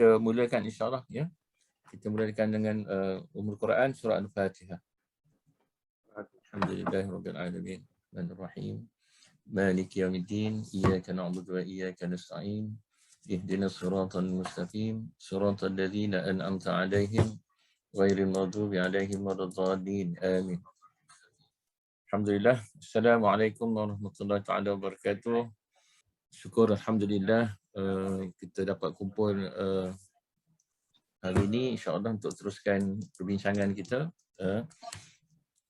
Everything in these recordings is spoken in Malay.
kita mulakan insya-Allah ya. Kita mulakan dengan Ummul Quran surah Al-Fatihah. Alhamdulillahirabbil alamin. Rahmanir-rahim. Maliki yaumiddin. Iyyaka na'budu wa iyyaka nasta'in. Ihdinas siratal mustaqim. Siratal ladzina an'amta 'alaihim ghairil maghdubi 'alaihim waladdallin. Amin. Alhamdulillah. Assalamualaikum warahmatullahi taala wabarakatuh. Syukur alhamdulillah kita dapat kumpul hari ini insya-Allah untuk teruskan perbincangan kita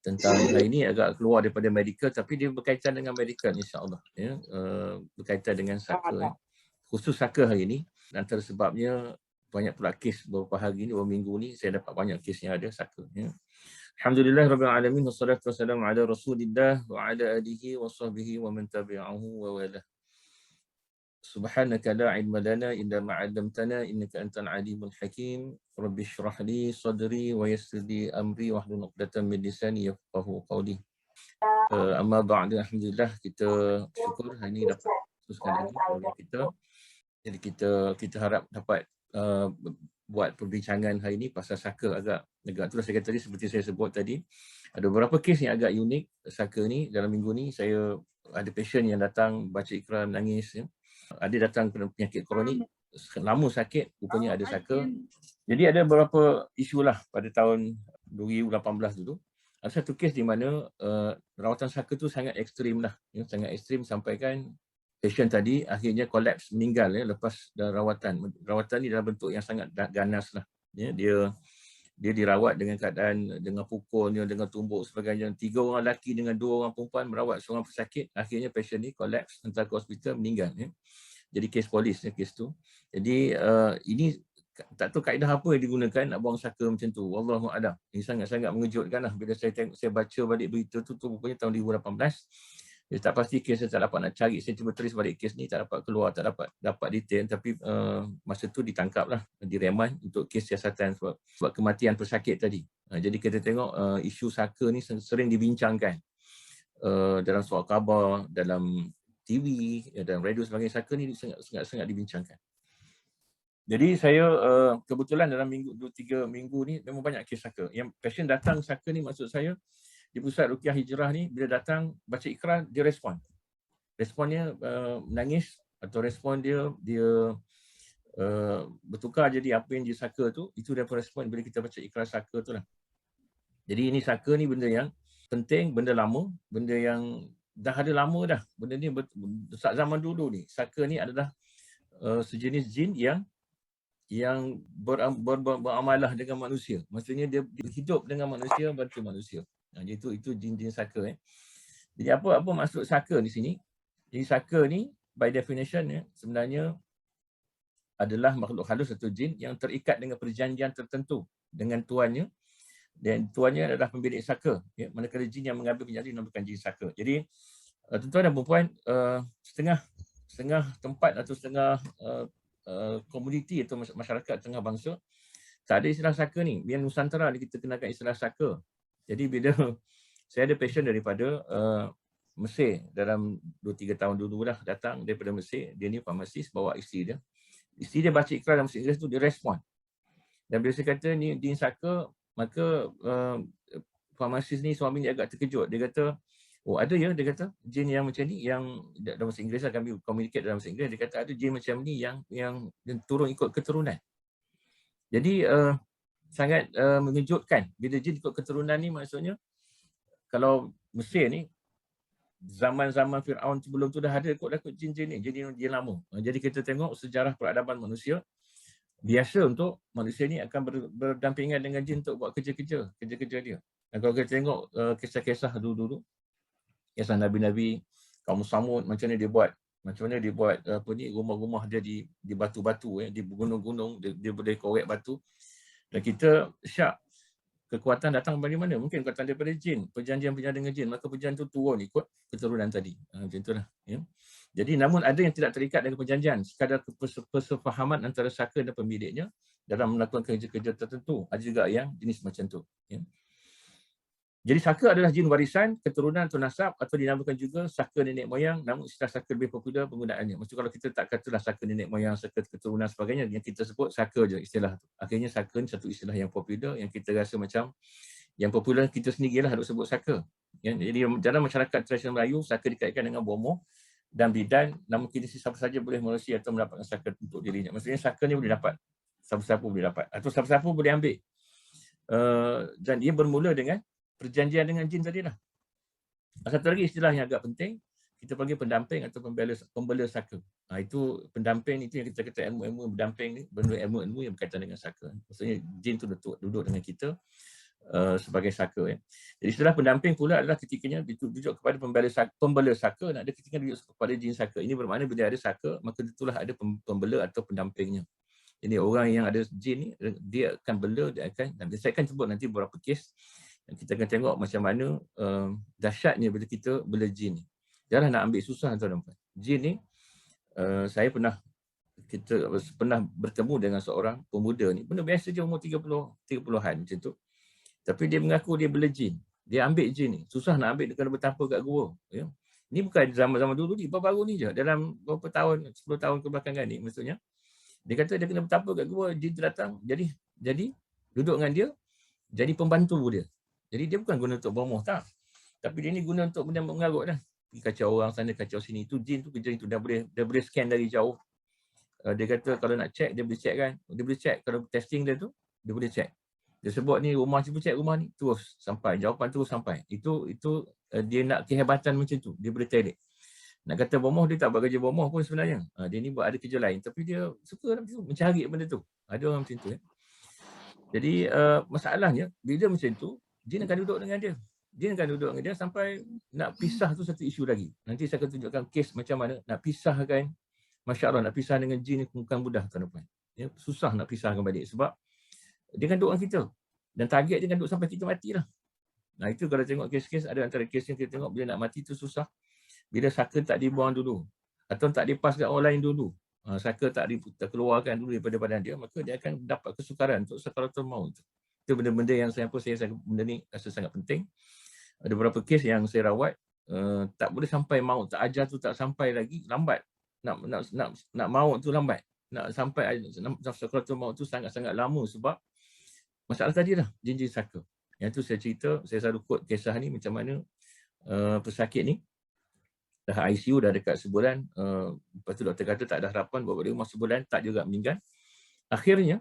tentang hari ini agak keluar daripada medical tapi dia berkaitan dengan medical insya-Allah ya, berkaitan dengan saka khusus saka hari ini. Antara sebabnya banyak pula kes beberapa hari ini, beberapa minggu ni saya dapat banyak kes yang ada saka ya. Alhamdulillah rabbil alamin wassalatu wassalamu ala Rasulillah wa ala alihi wa sahbihi wa man tabi'ahu wa wala. Subhanaka la ilma lana illa ma 'allamtana innaka antal alimul hakim. Rabbi shrah li sadri wa yassir li amri wahlul 'uqdatam min lisani yafqahu qawli. Amma ba'du, alhamdulillah kita syukur hari ini dapat teruskan lagi program kita. Jadi kita harap dapat buat perbincangan hari ini pasal saka agak itulah saya kata tadi, seperti saya sebut tadi ada beberapa kes yang agak unik saka ni. Dalam minggu ni saya ada pasien yang datang baca ikrar menangis ya. Ada datang kena penyakit kronik, lama sakit, rupanya ada saka. Jadi ada beberapa isu lah pada tahun 2018 dulu. Ada satu kes di mana rawatan saka tu sangat ekstrim lah, ya, sangat ekstrim sampai kan pasien tadi akhirnya kolaps, meninggal ya lepas rawatan. Rawatan ni dalam bentuk yang sangat ganas lah. Ya, dia dirawat dengan keadaan dengan pukulnya, dengan tumbuk sebagainya. 3 orang lelaki dengan 2 orang perempuan merawat seorang pesakit. Akhirnya pasien ni kolaps, hantar ke hospital, meninggal ya. Jadi kes polis ya kes tu. Jadi ini tak tahu kaedah apa yang digunakan nak buang saka macam tu. Wallahu a'lam. Ini sangat-sangat mengejutkan lah bila saya tengok, saya baca balik berita tu rupanya tahun 2018. Saya tak pasti kes, saya tak dapat nak cari, saya cuba tulis balik kes ni, tak dapat keluar, tak dapat detail, tapi masa tu ditangkap lah, direman untuk kes siasatan sebab kematian pesakit tadi. Jadi kita tengok isu saka ni sering dibincangkan dalam surat khabar, dalam TV, dalam radio sebagainya. Saka ni sangat dibincangkan. Jadi saya kebetulan dalam 2-3 minggu ni memang banyak kes saka. Yang pasien datang saka ni, maksud saya di Pusat Ruqyah Hijrah ni, bila datang baca ikrar, dia respon. Responnya menangis atau respon dia bertukar jadi apa yang dia saka tu, itu dia respon bila kita baca ikrar saka tu lah. Jadi ini saka ni benda yang penting, benda lama, benda yang dah ada lama dah. Benda ni saat zaman dulu ni, saka ni adalah sejenis jin yang beramalah dengan manusia. Maksudnya dia hidup dengan manusia, bantu manusia. Itu jin-jin saka. Jadi apa maksud saka di sini? Jadi saka ni by definition ya, sebenarnya adalah makhluk halus atau jin yang terikat dengan perjanjian tertentu dengan tuannya, dan tuannya adalah pemilik saka ya. Manakala jin yang mengambil perjanjian dinamakan jin saka. Jadi tuan-tuan dan puan, setengah tempat atau setengah komuniti atau masyarakat tengah bangsa tak ada istilah saka ni. Biar Nusantara kita kenakan istilah saka. Jadi bila saya ada pasien daripada Mesir dalam 2-3 tahun dulu lah, datang daripada Mesir. Dia ni farmasis, bawa isteri dia. Isteri dia baca ikrar dalam bahasa Inggeris tu, dia respon. Dan bila saya kata ni jin saka, maka farmasis ni suami ni agak terkejut. Dia kata, oh ada ya, dia kata jin yang macam ni, yang dalam bahasa Inggeris lah, kami communicate dalam bahasa Inggeris. Dia kata ada jin macam ni yang turun ikut keturunan. Jadi sangat mengejutkan bila jin ikut keturunan ni. Maksudnya kalau Mesir ni zaman-zaman Firaun sebelum tu dah ada ikut jin-jin ni. Jadi dia lama. Jadi kita tengok sejarah peradaban manusia, biasa untuk manusia ni akan berdampingan dengan jin untuk buat kerja-kerja dia. Dan kalau kita tengok kisah-kisah dulu-dulu, kisah Nabi-Nabi, kaum Samud, macam mana dia buat apa ni, rumah-rumah dia di batu-batu di gunung-gunung, dia boleh korek batu. Dan kita syak kekuatan datang dari mana? Mungkin kekuatan daripada jin, perjanjian dengan jin, maka perjanjian tu turun ikut keturunan tadi. Macam itulah ya. Jadi namun ada yang tidak terikat dengan perjanjian, sekadar persefahaman antara saka dan pemiliknya dalam melakukan kerja-kerja tertentu. Ada juga yang jenis macam tu ya. Jadi saka adalah jin warisan, keturunan atau nasab atau dinamakan juga saka nenek moyang, namun istilah saka lebih popular penggunaannya. Maksud kalau kita tak katalah saka nenek moyang, saka keturunan sebagainya, yang kita sebut saka je istilah tu. Akhirnya saka ni satu istilah yang popular yang kita rasa macam yang popular kita sendirilah duk sebut saka. Ya, jadi dalam masyarakat tradisional Melayu, saka dikaitkan dengan bomoh dan bidan, namun kini siapa saja boleh melalui atau mendapatkan saka untuk dirinya. Maksudnya saka ni boleh dapat, siapa-siapa boleh dapat atau siapa-siapa boleh ambil. Dan dia bermula dengan perjanjian dengan jin tadi lah. Satu lagi istilah yang agak penting, kita panggil pendamping atau pembela saka. Itu pendamping itu yang kita kata ilmu-ilmu pendamping ni, benda ilmu-ilmu yang berkaitan dengan saka. Maksudnya jin tu duduk dengan kita sebagai saka. Jadi istilah pendamping pula adalah ketikanya ditujuk kepada pembela saka, nak ada ketika ditujuk kepada jin saka. Ini bermakna bila ada saka, maka itulah ada pembela atau pendampingnya. Jadi orang yang ada jin ni, dia akan bela, dia akan, dan saya akan sebut nanti beberapa kes yang kita akan tengok macam mana dahsyatnya bila kita bela jin ni. Janganlah nak ambil susah tuan-tuan. Jin ni, saya pernah bertemu dengan seorang pemuda ni, benda biasa je umur 30-an macam tu. Tapi dia mengaku dia bela jin. Dia ambil jin ni. Susah nak ambil, dia kena bertapa kat gua. Ya. Ini bukan zaman-zaman dulu ni, baru-baru ni je. Dalam beberapa tahun, 10 tahun kebelakangan ni maksudnya. Dia kata dia kena bertapa kat gua, jin tu datang. Jadi duduk dengan dia, jadi pembantu dia. Jadi dia bukan guna untuk bomoh, tak. Tapi dia ni guna untuk benda mengarut dah. Pergi kacau orang sana, kacau sini. Itu jin tu kerja itu. Dia boleh scan dari jauh. Dia kata kalau nak check, dia boleh check kan. Dia boleh check. Kalau testing dia tu, dia boleh check. Dia sebut ni rumah, cuba check rumah ni. Terus sampai. Jawapan terus sampai. Itu dia nak kehebatan macam tu. Dia boleh telik. Nak kata bomoh, dia tak buat kerja bomoh pun sebenarnya. Dia ni buat ada kerja lain. Tapi dia suka mencari benda tu. Ada orang macam tu. Jadi masalahnya, bila macam tu, jin akan duduk dengan dia. Jin akan duduk dengan dia sampai nak pisah tu satu isu lagi. Nanti saya akan tunjukkan kes macam mana nak pisahkan. Masya Allah, nak pisah dengan jin ni bukan mudah tuan-tuan. Ya, susah nak pisahkan balik sebab dia kan duduk dengan kita. Dan target dia kan duduk sampai kita mati lah. Nah itu kalau tengok kes-kes, ada antara kes yang kita tengok bila nak mati tu susah. Bila saka tak dibuang dulu. Atau tak dipas kat orang lain dulu. Saka tak dikeluarkan dulu daripada badan dia, maka dia akan dapat kesukaran untuk sakaratul maut. Itu benda-benda yang saya benda ni rasa sangat penting. Ada beberapa kes yang saya rawat, tak boleh sampai maut. Tak ajar tu tak sampai lagi, lambat. Nak maut tu lambat. Nak sampai sakaratul maut tu sangat-sangat lama sebab masalah tadi lah, jin-jin saka. Yang tu saya cerita, saya selalu quote kisah ni macam mana pesakit ni dah ICU dah dekat sebulan, lepas tu doktor kata tak ada harapan, bawa dia rumah sebulan, tak juga meninggal. Akhirnya,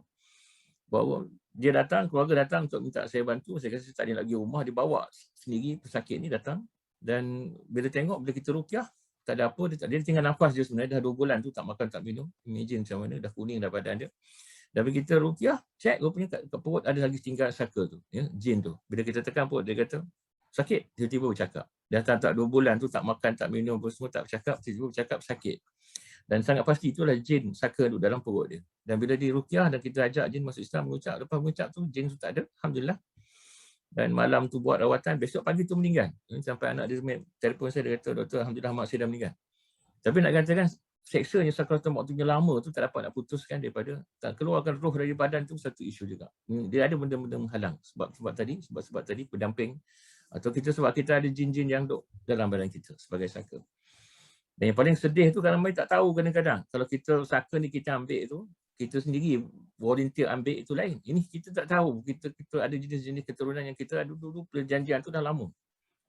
bawa dia datang, keluarga datang untuk minta saya bantu, saya kata saya tak ada lagi rumah, dia bawa sendiri pesakit ni datang, dan bila tengok, bila kita ruqyah, tak ada apa, dia tinggal nafas je sebenarnya, dah 2 bulan tu tak makan, tak minum, imagine macam mana, dah kuning dah badan dia. Dan bila kita ruqyah, cek rupanya kat perut ada lagi tinggal saka tu, ya, jin tu. Bila kita tekan perut, dia kata, sakit, tiba-tiba bercakap. Dah tak 2 bulan tu tak makan, tak minum, semua tak bercakap, tiba-tiba bercakap sakit. Dan sangat pasti itulah jin saka tu dalam perut dia. Dan bila di ruqyah dan kita ajak jin masuk Islam mengucap, lepas mengucap tu jin tu tak ada, alhamdulillah. Dan malam tu buat rawatan, besok pagi tu meninggal. Sampai anak dia telefon saya, dia kata, doktor, alhamdulillah mak saya dah meninggal. Tapi nak katakan seksanya sakaratul maut tu lama tu tak dapat nak putuskan daripada tak keluarkan roh dari badan tu satu isu juga. Dia ada benda-benda menghalang sebab tadi pendamping atau sebab kita ada jin-jin yang duduk dalam badan kita sebagai saka. Dan yang paling sedih tu kadang-kadang tak tahu kadang-kadang. Kalau kita saka ni kita ambil tu, kita sendiri volunteer ambil itu lain. Ini kita tak tahu. Kita ada jenis-jenis keturunan yang kita ada dulu perjanjian tu dah lama.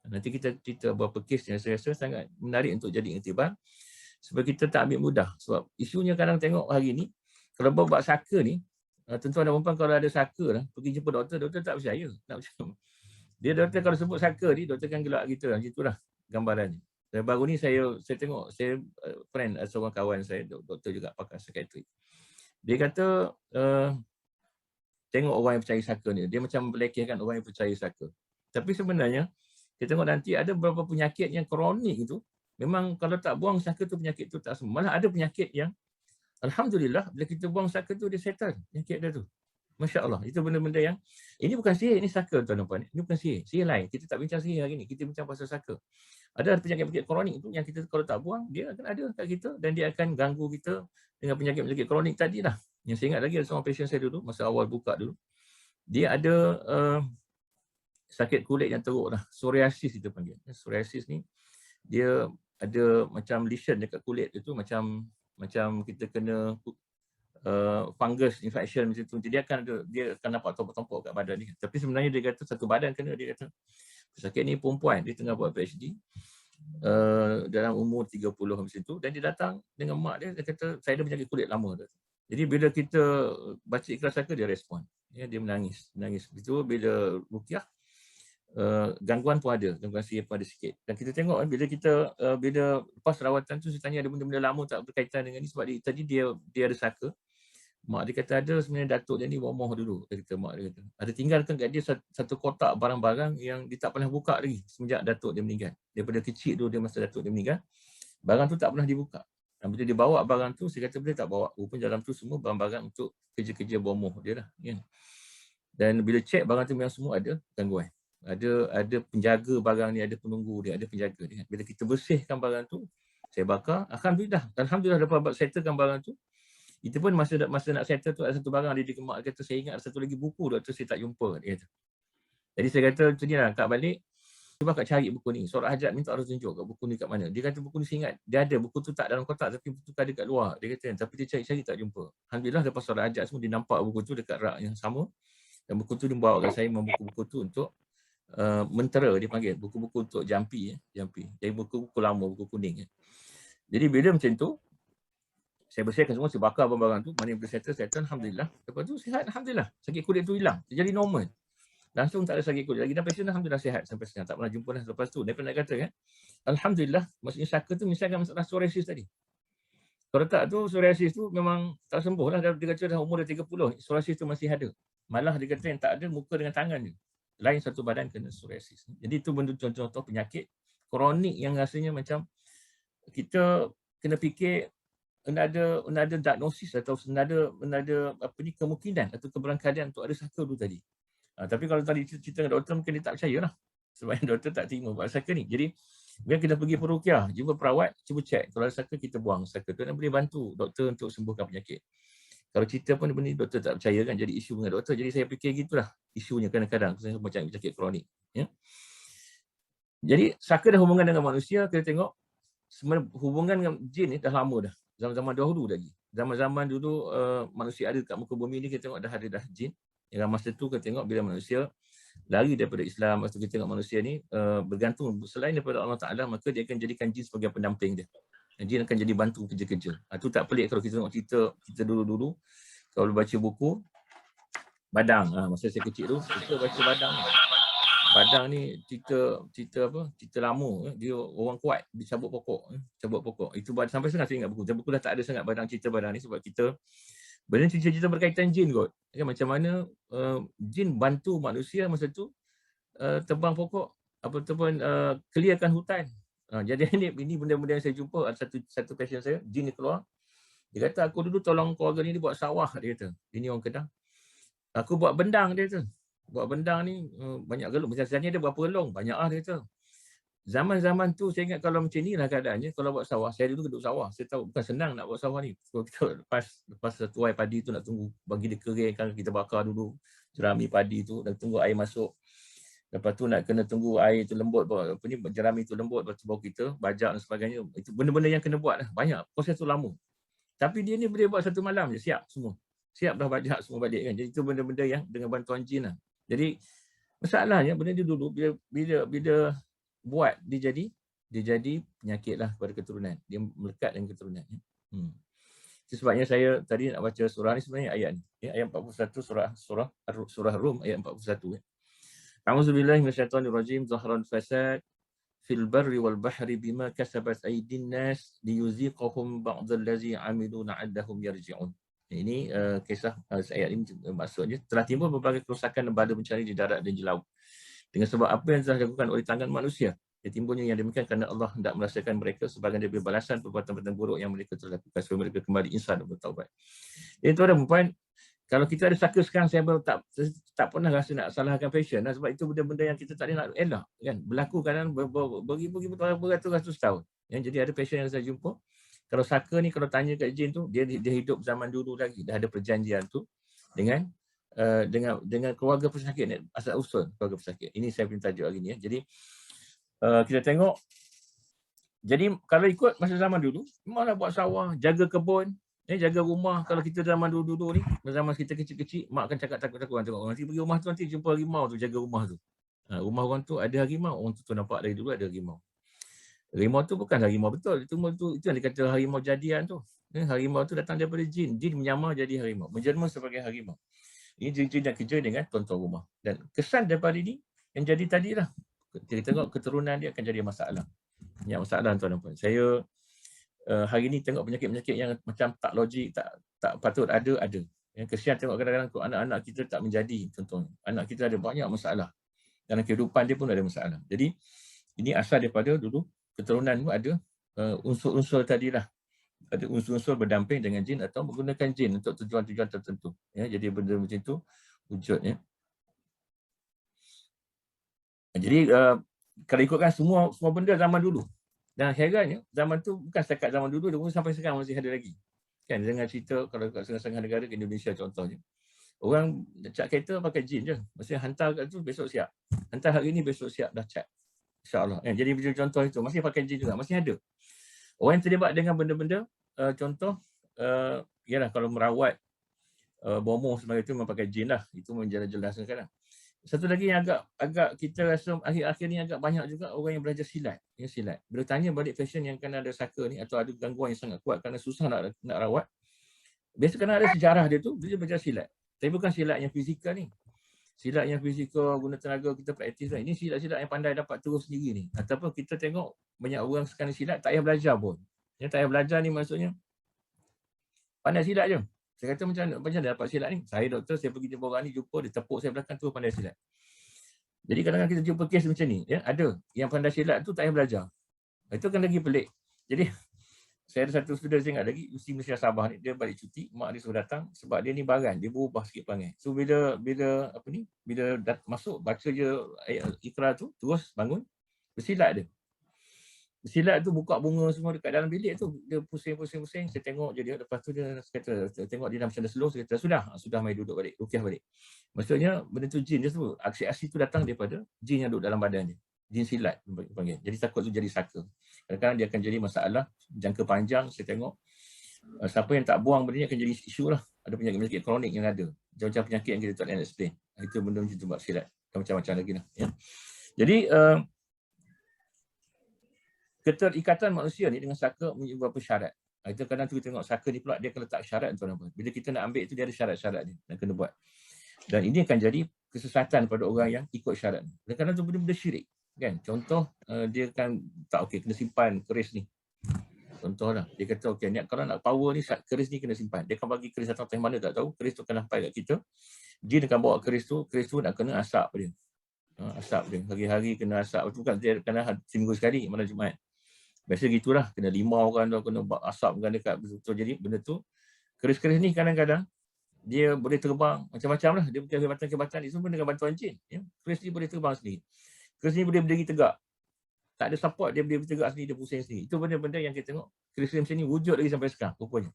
Nanti kita cerita beberapa kes yang saya rasa sangat menarik untuk jadi iktibar. Sebab kita tak ambil mudah. Sebab isunya kadang tengok hari ni, kalau buat saka ni, tuan-tuan dan puan kalau ada saka lah, pergi jumpa doktor tak percaya. Dia doktor kalau sebut saka ni, doktor kan gelak kita lah. Itulah gambarannya. Dan baru ni saya tengok, saya friend, seorang kawan saya, doktor juga pakar psikiatri. Dia kata, tengok orang yang percaya saka ni, dia macam melekehkan orang yang percaya saka. Tapi sebenarnya, kita tengok nanti ada beberapa penyakit yang kronik itu, memang kalau tak buang saka tu, penyakit tu tak sembuh. Malah ada penyakit yang, alhamdulillah, bila kita buang saka tu, dia settle penyakit dia tu. Masya Allah, itu benda-benda yang, ini bukan sihir, ini saka tuan-tuan. Ini bukan sihir, sihir lain. Kita tak bincang sihir hari ni, kita bincang pasal saka. Ada penyakit-penyakit kronik tu yang kita kalau tak buang, dia akan ada kat kita dan dia akan ganggu kita dengan penyakit-penyakit kronik tadi lah. Yang saya ingat lagi ada seorang pasien saya dulu, masa awal buka dulu. Dia ada sakit kulit yang teruk lah. Psoriasis kita panggil. Psoriasis ni dia ada macam lesion dekat kulit itu, macam kita kena fungus infection macam tu. Jadi dia akan nampak tompok-tompok kat badan ni. Tapi sebenarnya dia kata satu badan kena. Dia kata sakit ni perempuan, dia tengah buat PhD dalam umur 30 macam tu, dan dia datang dengan mak dia kata saya ada penyakit kulit lama dah. Jadi bila kita baca ikhlas saka, dia respon. Ya, dia menangis. Itu bila ruqyah, gangguan pun ada, gangguan sihir pun ada sikit. Dan kita tengok bila kita bila lepas rawatan tu, saya tanya ada benda-benda lama tak berkaitan dengan ni, sebab tadi dia ada saka. Mak dia kata ada sebenarnya datuk dia ni bomoh dulu. Dia kata, mak dia kata ada tinggalkan kat dia satu kotak barang-barang yang dia tak pernah buka lagi semenjak datuk dia meninggal. Daripada kecil tu, dia masa datuk dia meninggal, barang tu tak pernah dibuka. Dan bila dia bawa barang tu, saya kata boleh tak bawa. Rupanya dalam tu semua barang-barang untuk kerja-kerja bomoh dia lah. Ya. Dan bila cek barang tu memang semua ada gangguan. Ada penjaga barang ni, ada penunggu dia, ada penjaga dia. Bila kita bersihkan barang tu, saya bakar, Alhamdulillah dapat settlekan barang tu. Itu pun masa nak settle tu, ada satu barang dia kemak, kata saya ingat ada satu lagi buku doktor saya tak jumpa, dia kata. Jadi saya kata macam ni lah, Kak balik, cuba Kak cari buku ni. Surat hajat minta harus tunjuk kat buku ni kat mana. Dia kata buku ni saya ingat, dia ada, buku tu tak dalam kotak tapi buku tu ada kat luar. Dia kata, tapi dia cari-cari tak jumpa. Alhamdulillah lepas surat hajat semua, dia nampak buku tu dekat rak yang sama. Dan buku tu dia bawa kat saya, buku-buku tu untuk mentera, dia panggil. Buku-buku untuk jampi. Jadi buku-buku lama, buku kuning. Jadi bila macam tu, saya bersihkan semua, saya bakar barang-barang tu, mana yang boleh settle, Alhamdulillah. Lepas tu sihat, Alhamdulillah. Sakit kulit tu hilang, dia jadi normal. Langsung tak ada sakit kulit lagi. Dan pasien Alhamdulillah sihat sampai sekarang. Tak pernah jumpa dah lepas tu. Dia pernah kata kan, Alhamdulillah, maksudnya saka tu misalkan masalah psoriasis tadi. Kalau tak tu, psoriasis tu memang tak sembuh lah. Dia kata dah umur dah 30, psoriasis tu masih ada. Malah dia kata yang tak ada, muka dengan tangan je. Lain satu badan kena psoriasis. Jadi itu bentuk contoh-contoh penyakit kronik yang rasanya macam kita kena fikir another diagnosis atau another apa ni, kemungkinan atau keberangkalian untuk ada saka tu tadi. Tapi kalau tadi cerita dengan doktor, mungkin dia tak percaya lah. Sebab doktor tak terima buat saka ni. Jadi bila kita pergi peruqyah, jumpa perawat, cuba cek. Kalau ada saka, kita buang saka tu dan boleh bantu doktor untuk sembuhkan penyakit. Kalau cerita pun benda ni doktor tak percaya kan, jadi isu dengan doktor. Jadi saya fikir gitulah isunya kadang-kadang. Saya macam penyakit kronik. Ya? Jadi saka dah hubungan dengan manusia, kita tengok sebenarnya hubungan dengan jin ni dah lama dah. Zaman-zaman dahulu lagi. Zaman-zaman dulu manusia ada kat muka bumi ni, kita tengok dah ada dah jin. Yang masa tu kita tengok bila manusia lari daripada Islam, masa tu kita tengok manusia ni bergantung selain daripada Allah Ta'ala, maka dia akan jadikan jin sebagai pendamping dia. Dan jin akan jadi bantu kerja-kerja. Itu tak pelik kalau kita tengok cerita kita dulu-dulu. Kalau baca buku Badang, masa saya kecil tu, kita baca Badang ni. Badang ni cerita lama. Dia orang kuat, dia cabut pokok. Itu sampai sekarang saya ingat buku. Buku dah tak ada sangat cerita Badang ni, sebab kita benda cerita berkaitan jin kot. Macam mana jin bantu manusia masa tu tebang pokok ataupun clearkan hutan. Jadi ini benda-benda yang saya jumpa. Ada satu pasien saya, jin ni keluar. Dia kata, aku dulu tolong keluarga ni, dia buat sawah, dia kata. Ini orang Kedah. Aku buat bendang, dia kata. Buat bendang ni banyak gelung. Misalnya dia berapa gelung? Banyak lah, dia kata. Zaman-zaman tu saya ingat kalau macam ni lah keadaannya, kalau buat sawah, saya dulu duduk sawah. Saya tahu bukan senang nak buat sawah ni. Kalau kita lepas tuai padi tu nak tunggu bagi dia kering, kan kita bakar dulu jerami padi tu dan tunggu air masuk. Lepas tu nak kena tunggu air tu lembut, jerami tu lembut, lepas tu baru kita bajak dan sebagainya. Itu benda-benda yang kena buat lah. Banyak, proses tu lama. Tapi dia ni boleh buat satu malam je, siap semua. Siap dah bajak semua balik kan. Jadi itu benda-benda yang dengan bantuan jin lah. Jadi masalahnya benda dia dulu bila buat dia jadi penyakit lah kepada keturunan. Dia melekat dengan keturunan. Itu sebabnya saya tadi nak baca surah ni, sebenarnya ayat ni. Ayat 41 surah Rum ayat 41. A'udzubillahi minasyaitonirrajim. Zaharal fasad fil barri wal bahri bima kasabat aydin nas liyuziqahum ba'dallazi 'amilu la'allahum yarji'un. Ini kisah ayat ini maksudnya telah timbul berbagai kerosakan dan badai bencana di darat dan di laut dengan sebab apa yang telah dilakukan oleh tangan manusia. Timbulnya yang demikian kerana Allah hendak merasakan mereka sebagai daripada balasan perbuatan-perbuatan buruk yang mereka telah lakukan supaya mereka kembali insan dan bertaubat. Jadi tuan dan puan, kalau kita ada saka sekarang, saya tak pernah rasa nak salahkan pasien sebab itu benda-benda yang kita tak nak elak kan. Berlaku kadang beratus-ratus tahun. Jadi ada pasien yang saya jumpa, kalau saka ni, kalau tanya kat jin tu, dia hidup zaman dulu lagi. Dah ada perjanjian tu dengan dengan keluarga pesakit ni, asal usul keluarga pesakit. Ini saya punya tajuk hari ni ya. Jadi kita tengok, jadi kalau ikut masa zaman dulu, memanglah buat sawah, jaga kebun, jaga rumah. Kalau kita zaman dulu-dulu ni, zaman kita kecil-kecil, mak akan cakap takut-takut tengok orang nanti pergi rumah tu, nanti jumpa harimau tu, jaga rumah tu. Rumah orang tu ada harimau, orang tu nampak dari dulu ada harimau. Harimau tu bukan harimau betul, itu yang dikata harimau jadian tu. Harimau tu datang daripada jin, jin menyamar jadi harimau, menjelma sebagai harimau. Ini jin-jin yang kerja dengan tuan-tuan rumah. Dan kesan daripada ini yang jadi tadilah. Kita tengok keturunan dia akan jadi masalah. Banyak masalah tuan-tuan. Saya hari ni tengok penyakit-penyakit yang macam tak logik, tak patut ada. Yang kesian tengok kadang-kadang anak-anak kita tak menjadi, contohnya. Anak kita ada banyak masalah. Dalam kehidupan dia pun ada masalah. Jadi ini asal daripada dulu keturunan tu ada unsur-unsur tadilah. Ada unsur-unsur berdamping dengan jin atau menggunakan jin untuk tujuan-tujuan tertentu. Ya, jadi benda macam itu wujud. Ya. Jadi kalau ikutkan semua benda zaman dulu. Dan herannya, zaman tu bukan setakat zaman dulu, sampai sekarang masih ada lagi. Kan, dengar cerita kalau kat setengah-setengah negara ke Indonesia contohnya. Orang cat kereta pakai jin je. Maksudnya hantar kat tu besok siap. Hantar hari ni besok siap dah cat. InsyaAllah. Jadi contoh itu, masih pakai jin juga, masih ada. Orang yang terlibat dengan benda-benda, contoh, ialah kalau merawat bomoh sebagai itu memakai jin lah. Itu menjelas sekarang. Satu lagi yang agak kita rasa akhir-akhir ni agak banyak juga orang yang belajar silat. Ya, silat. Bila tanya balik pasien yang kena ada saka ni atau ada gangguan yang sangat kuat kerana susah nak rawat, biasa kena ada sejarah dia tu, dia belajar silat. Tapi bukan silat yang fizikal ni. Silat yang fizikal, guna tenaga kita praktis lah. Ini silat-silat yang pandai dapat terus sendiri ni. Ataupun kita tengok banyak orang sekarang silat tak payah belajar pun. Yang tak payah belajar ni maksudnya pandai silat je. Saya kata macam mana dapat silat ni? Saya doktor, saya pergi jumpa orang ni, jumpa dia tepuk saya belakang tu pandai silat. Jadi kadang-kadang kita jumpa kes macam ni, ya, ada yang pandai silat tu tak payah belajar. Itu kan lagi pelik. Jadi saya ada satu student saya ingat lagi, Usi Malaysia Sabah ni, dia balik cuti, mak dia suruh datang sebab dia ni baran, dia berubah sikit perangai. So bila masuk baca je ayat Iqra tu, terus bangun, bersilat dia. Bersilat tu buka bunga semua dekat dalam bilik tu, dia pusing-pusing, saya tengok je dia, lepas tu dia kata, saya tengok dia dah macam dah slow, saya kata sudah mai duduk balik, rukiah balik. Maksudnya benda tu jin dia semua, aksi-aksi tu datang daripada jin yang duduk dalam badan dia. Jin silat panggil. Jadi takut tu jadi saka. Kadang-kadang dia akan jadi masalah jangka panjang. Saya tengok siapa yang tak buang benda ni akan jadi isu lah. Ada penyakit-penyakit kronik yang ada. Macam-macam penyakit yang kita tak boleh explain. Itu benda macam tu buat silat. Macam-macam lagi lah. Ya. Jadi keterikatan manusia ni dengan saka menyebabkan beberapa syarat. Itu kadang tu kita tengok saka ni pula dia akan letak syarat tuan apa. Bila kita nak ambil itu dia ada syarat-syarat dia yang kena buat. Dan ini akan jadi kesesatan pada orang yang ikut syarat. Dan kadang tu benda-benda syirik. Kan? Contoh, dia kan tak okey, kena simpan keris ni. Contohlah, dia kata okey, kalau nak power ni, keris ni kena simpan. Dia akan bagi keris datang dari mana tak tahu, keris tu akan sampai kat kita. Jin akan bawa keris tu nak kena asap dia. Asap dia, hari-hari kena asap. Bukan dia kena seminggu sekali, malam Jumaat. Biasa gitulah, kena 5 orang tu, kena asapkan dekat betul. Jadi benda tu, keris-keris ni kadang-kadang, dia boleh terbang macam-macam lah. Dia bukan kebatan-kebatan ni, semua dengan bantuan jin. Ya? Keris ni boleh terbang sendiri. Keris ni boleh berdiri tegak. Tak ada support, dia boleh bertegak sendiri, dia pusing sendiri. Itu benda-benda yang kita tengok. Keris macam ni wujud lagi sampai sekarang, rupanya.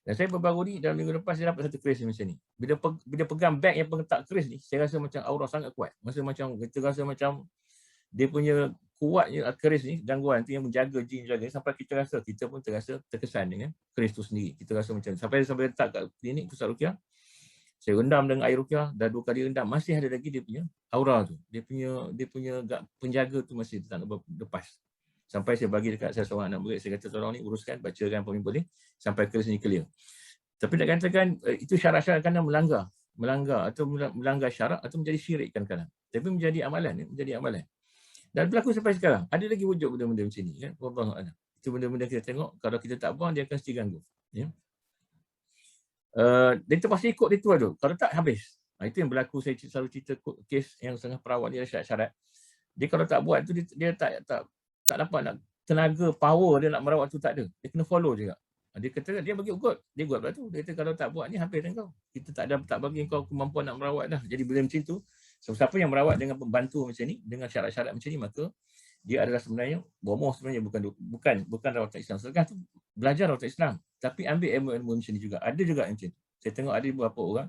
Dan saya baru ni, dalam minggu lepas, saya dapat satu keris macam ni. Bila pegang beg yang pengetak keris ni, saya rasa macam aura sangat kuat. Kita rasa macam dia punya kuatnya keris ni, gangguan tu yang menjaga jin jaga, sampai kita pun terasa terkesan dengan keris tu sendiri. Kita rasa macam sampai letak kat klinik pusat rukiah. Saya rendam dengan air rukiah, dah 2 kali rendam, masih ada lagi dia punya aura tu. Dia punya penjaga tu masih tak lepas. Sampai saya bagi dekat saya seorang anak murid, saya kata tolong ni uruskan, bacakan apa yang boleh sampai keris ni clear. Tapi nak katakan itu syarat-syarat kadang melanggar atau melanggar syarat atau menjadi syirik kadang-kadang. Tapi menjadi amalan. Dan berlaku sampai sekarang. Ada lagi wujud benda-benda macam ni. Kan? Itu benda-benda kita tengok, kalau kita tak buang, dia akan mesti ganggu. Ya? Dia terpaksa ikut dia tu. Kalau tak, habis. Itu yang berlaku, saya selalu cerita kes yang setengah perawat dia ada syarat-syarat. Dia kalau tak buat tu, dia tak dapat nak tenaga, power dia nak merawat tu tak ada. Dia kena follow juga. Dia kata, dia bagi ukut. Dia buat pula tu. Dia kata, kalau tak buat ni, habis kau. Kita tak bagi kau kemampuan nak merawat dah. Jadi bila macam tu, siapa yang merawat dengan pembantu macam ni, dengan syarat-syarat macam ni, maka dia adalah sebenarnya, bomoh sebenarnya bukan rawatan Islam. Sedangkan tu belajar rawatan Islam. Tapi ambil ilmu-ilmu macam ni juga. Ada juga macam tu. Saya tengok ada beberapa orang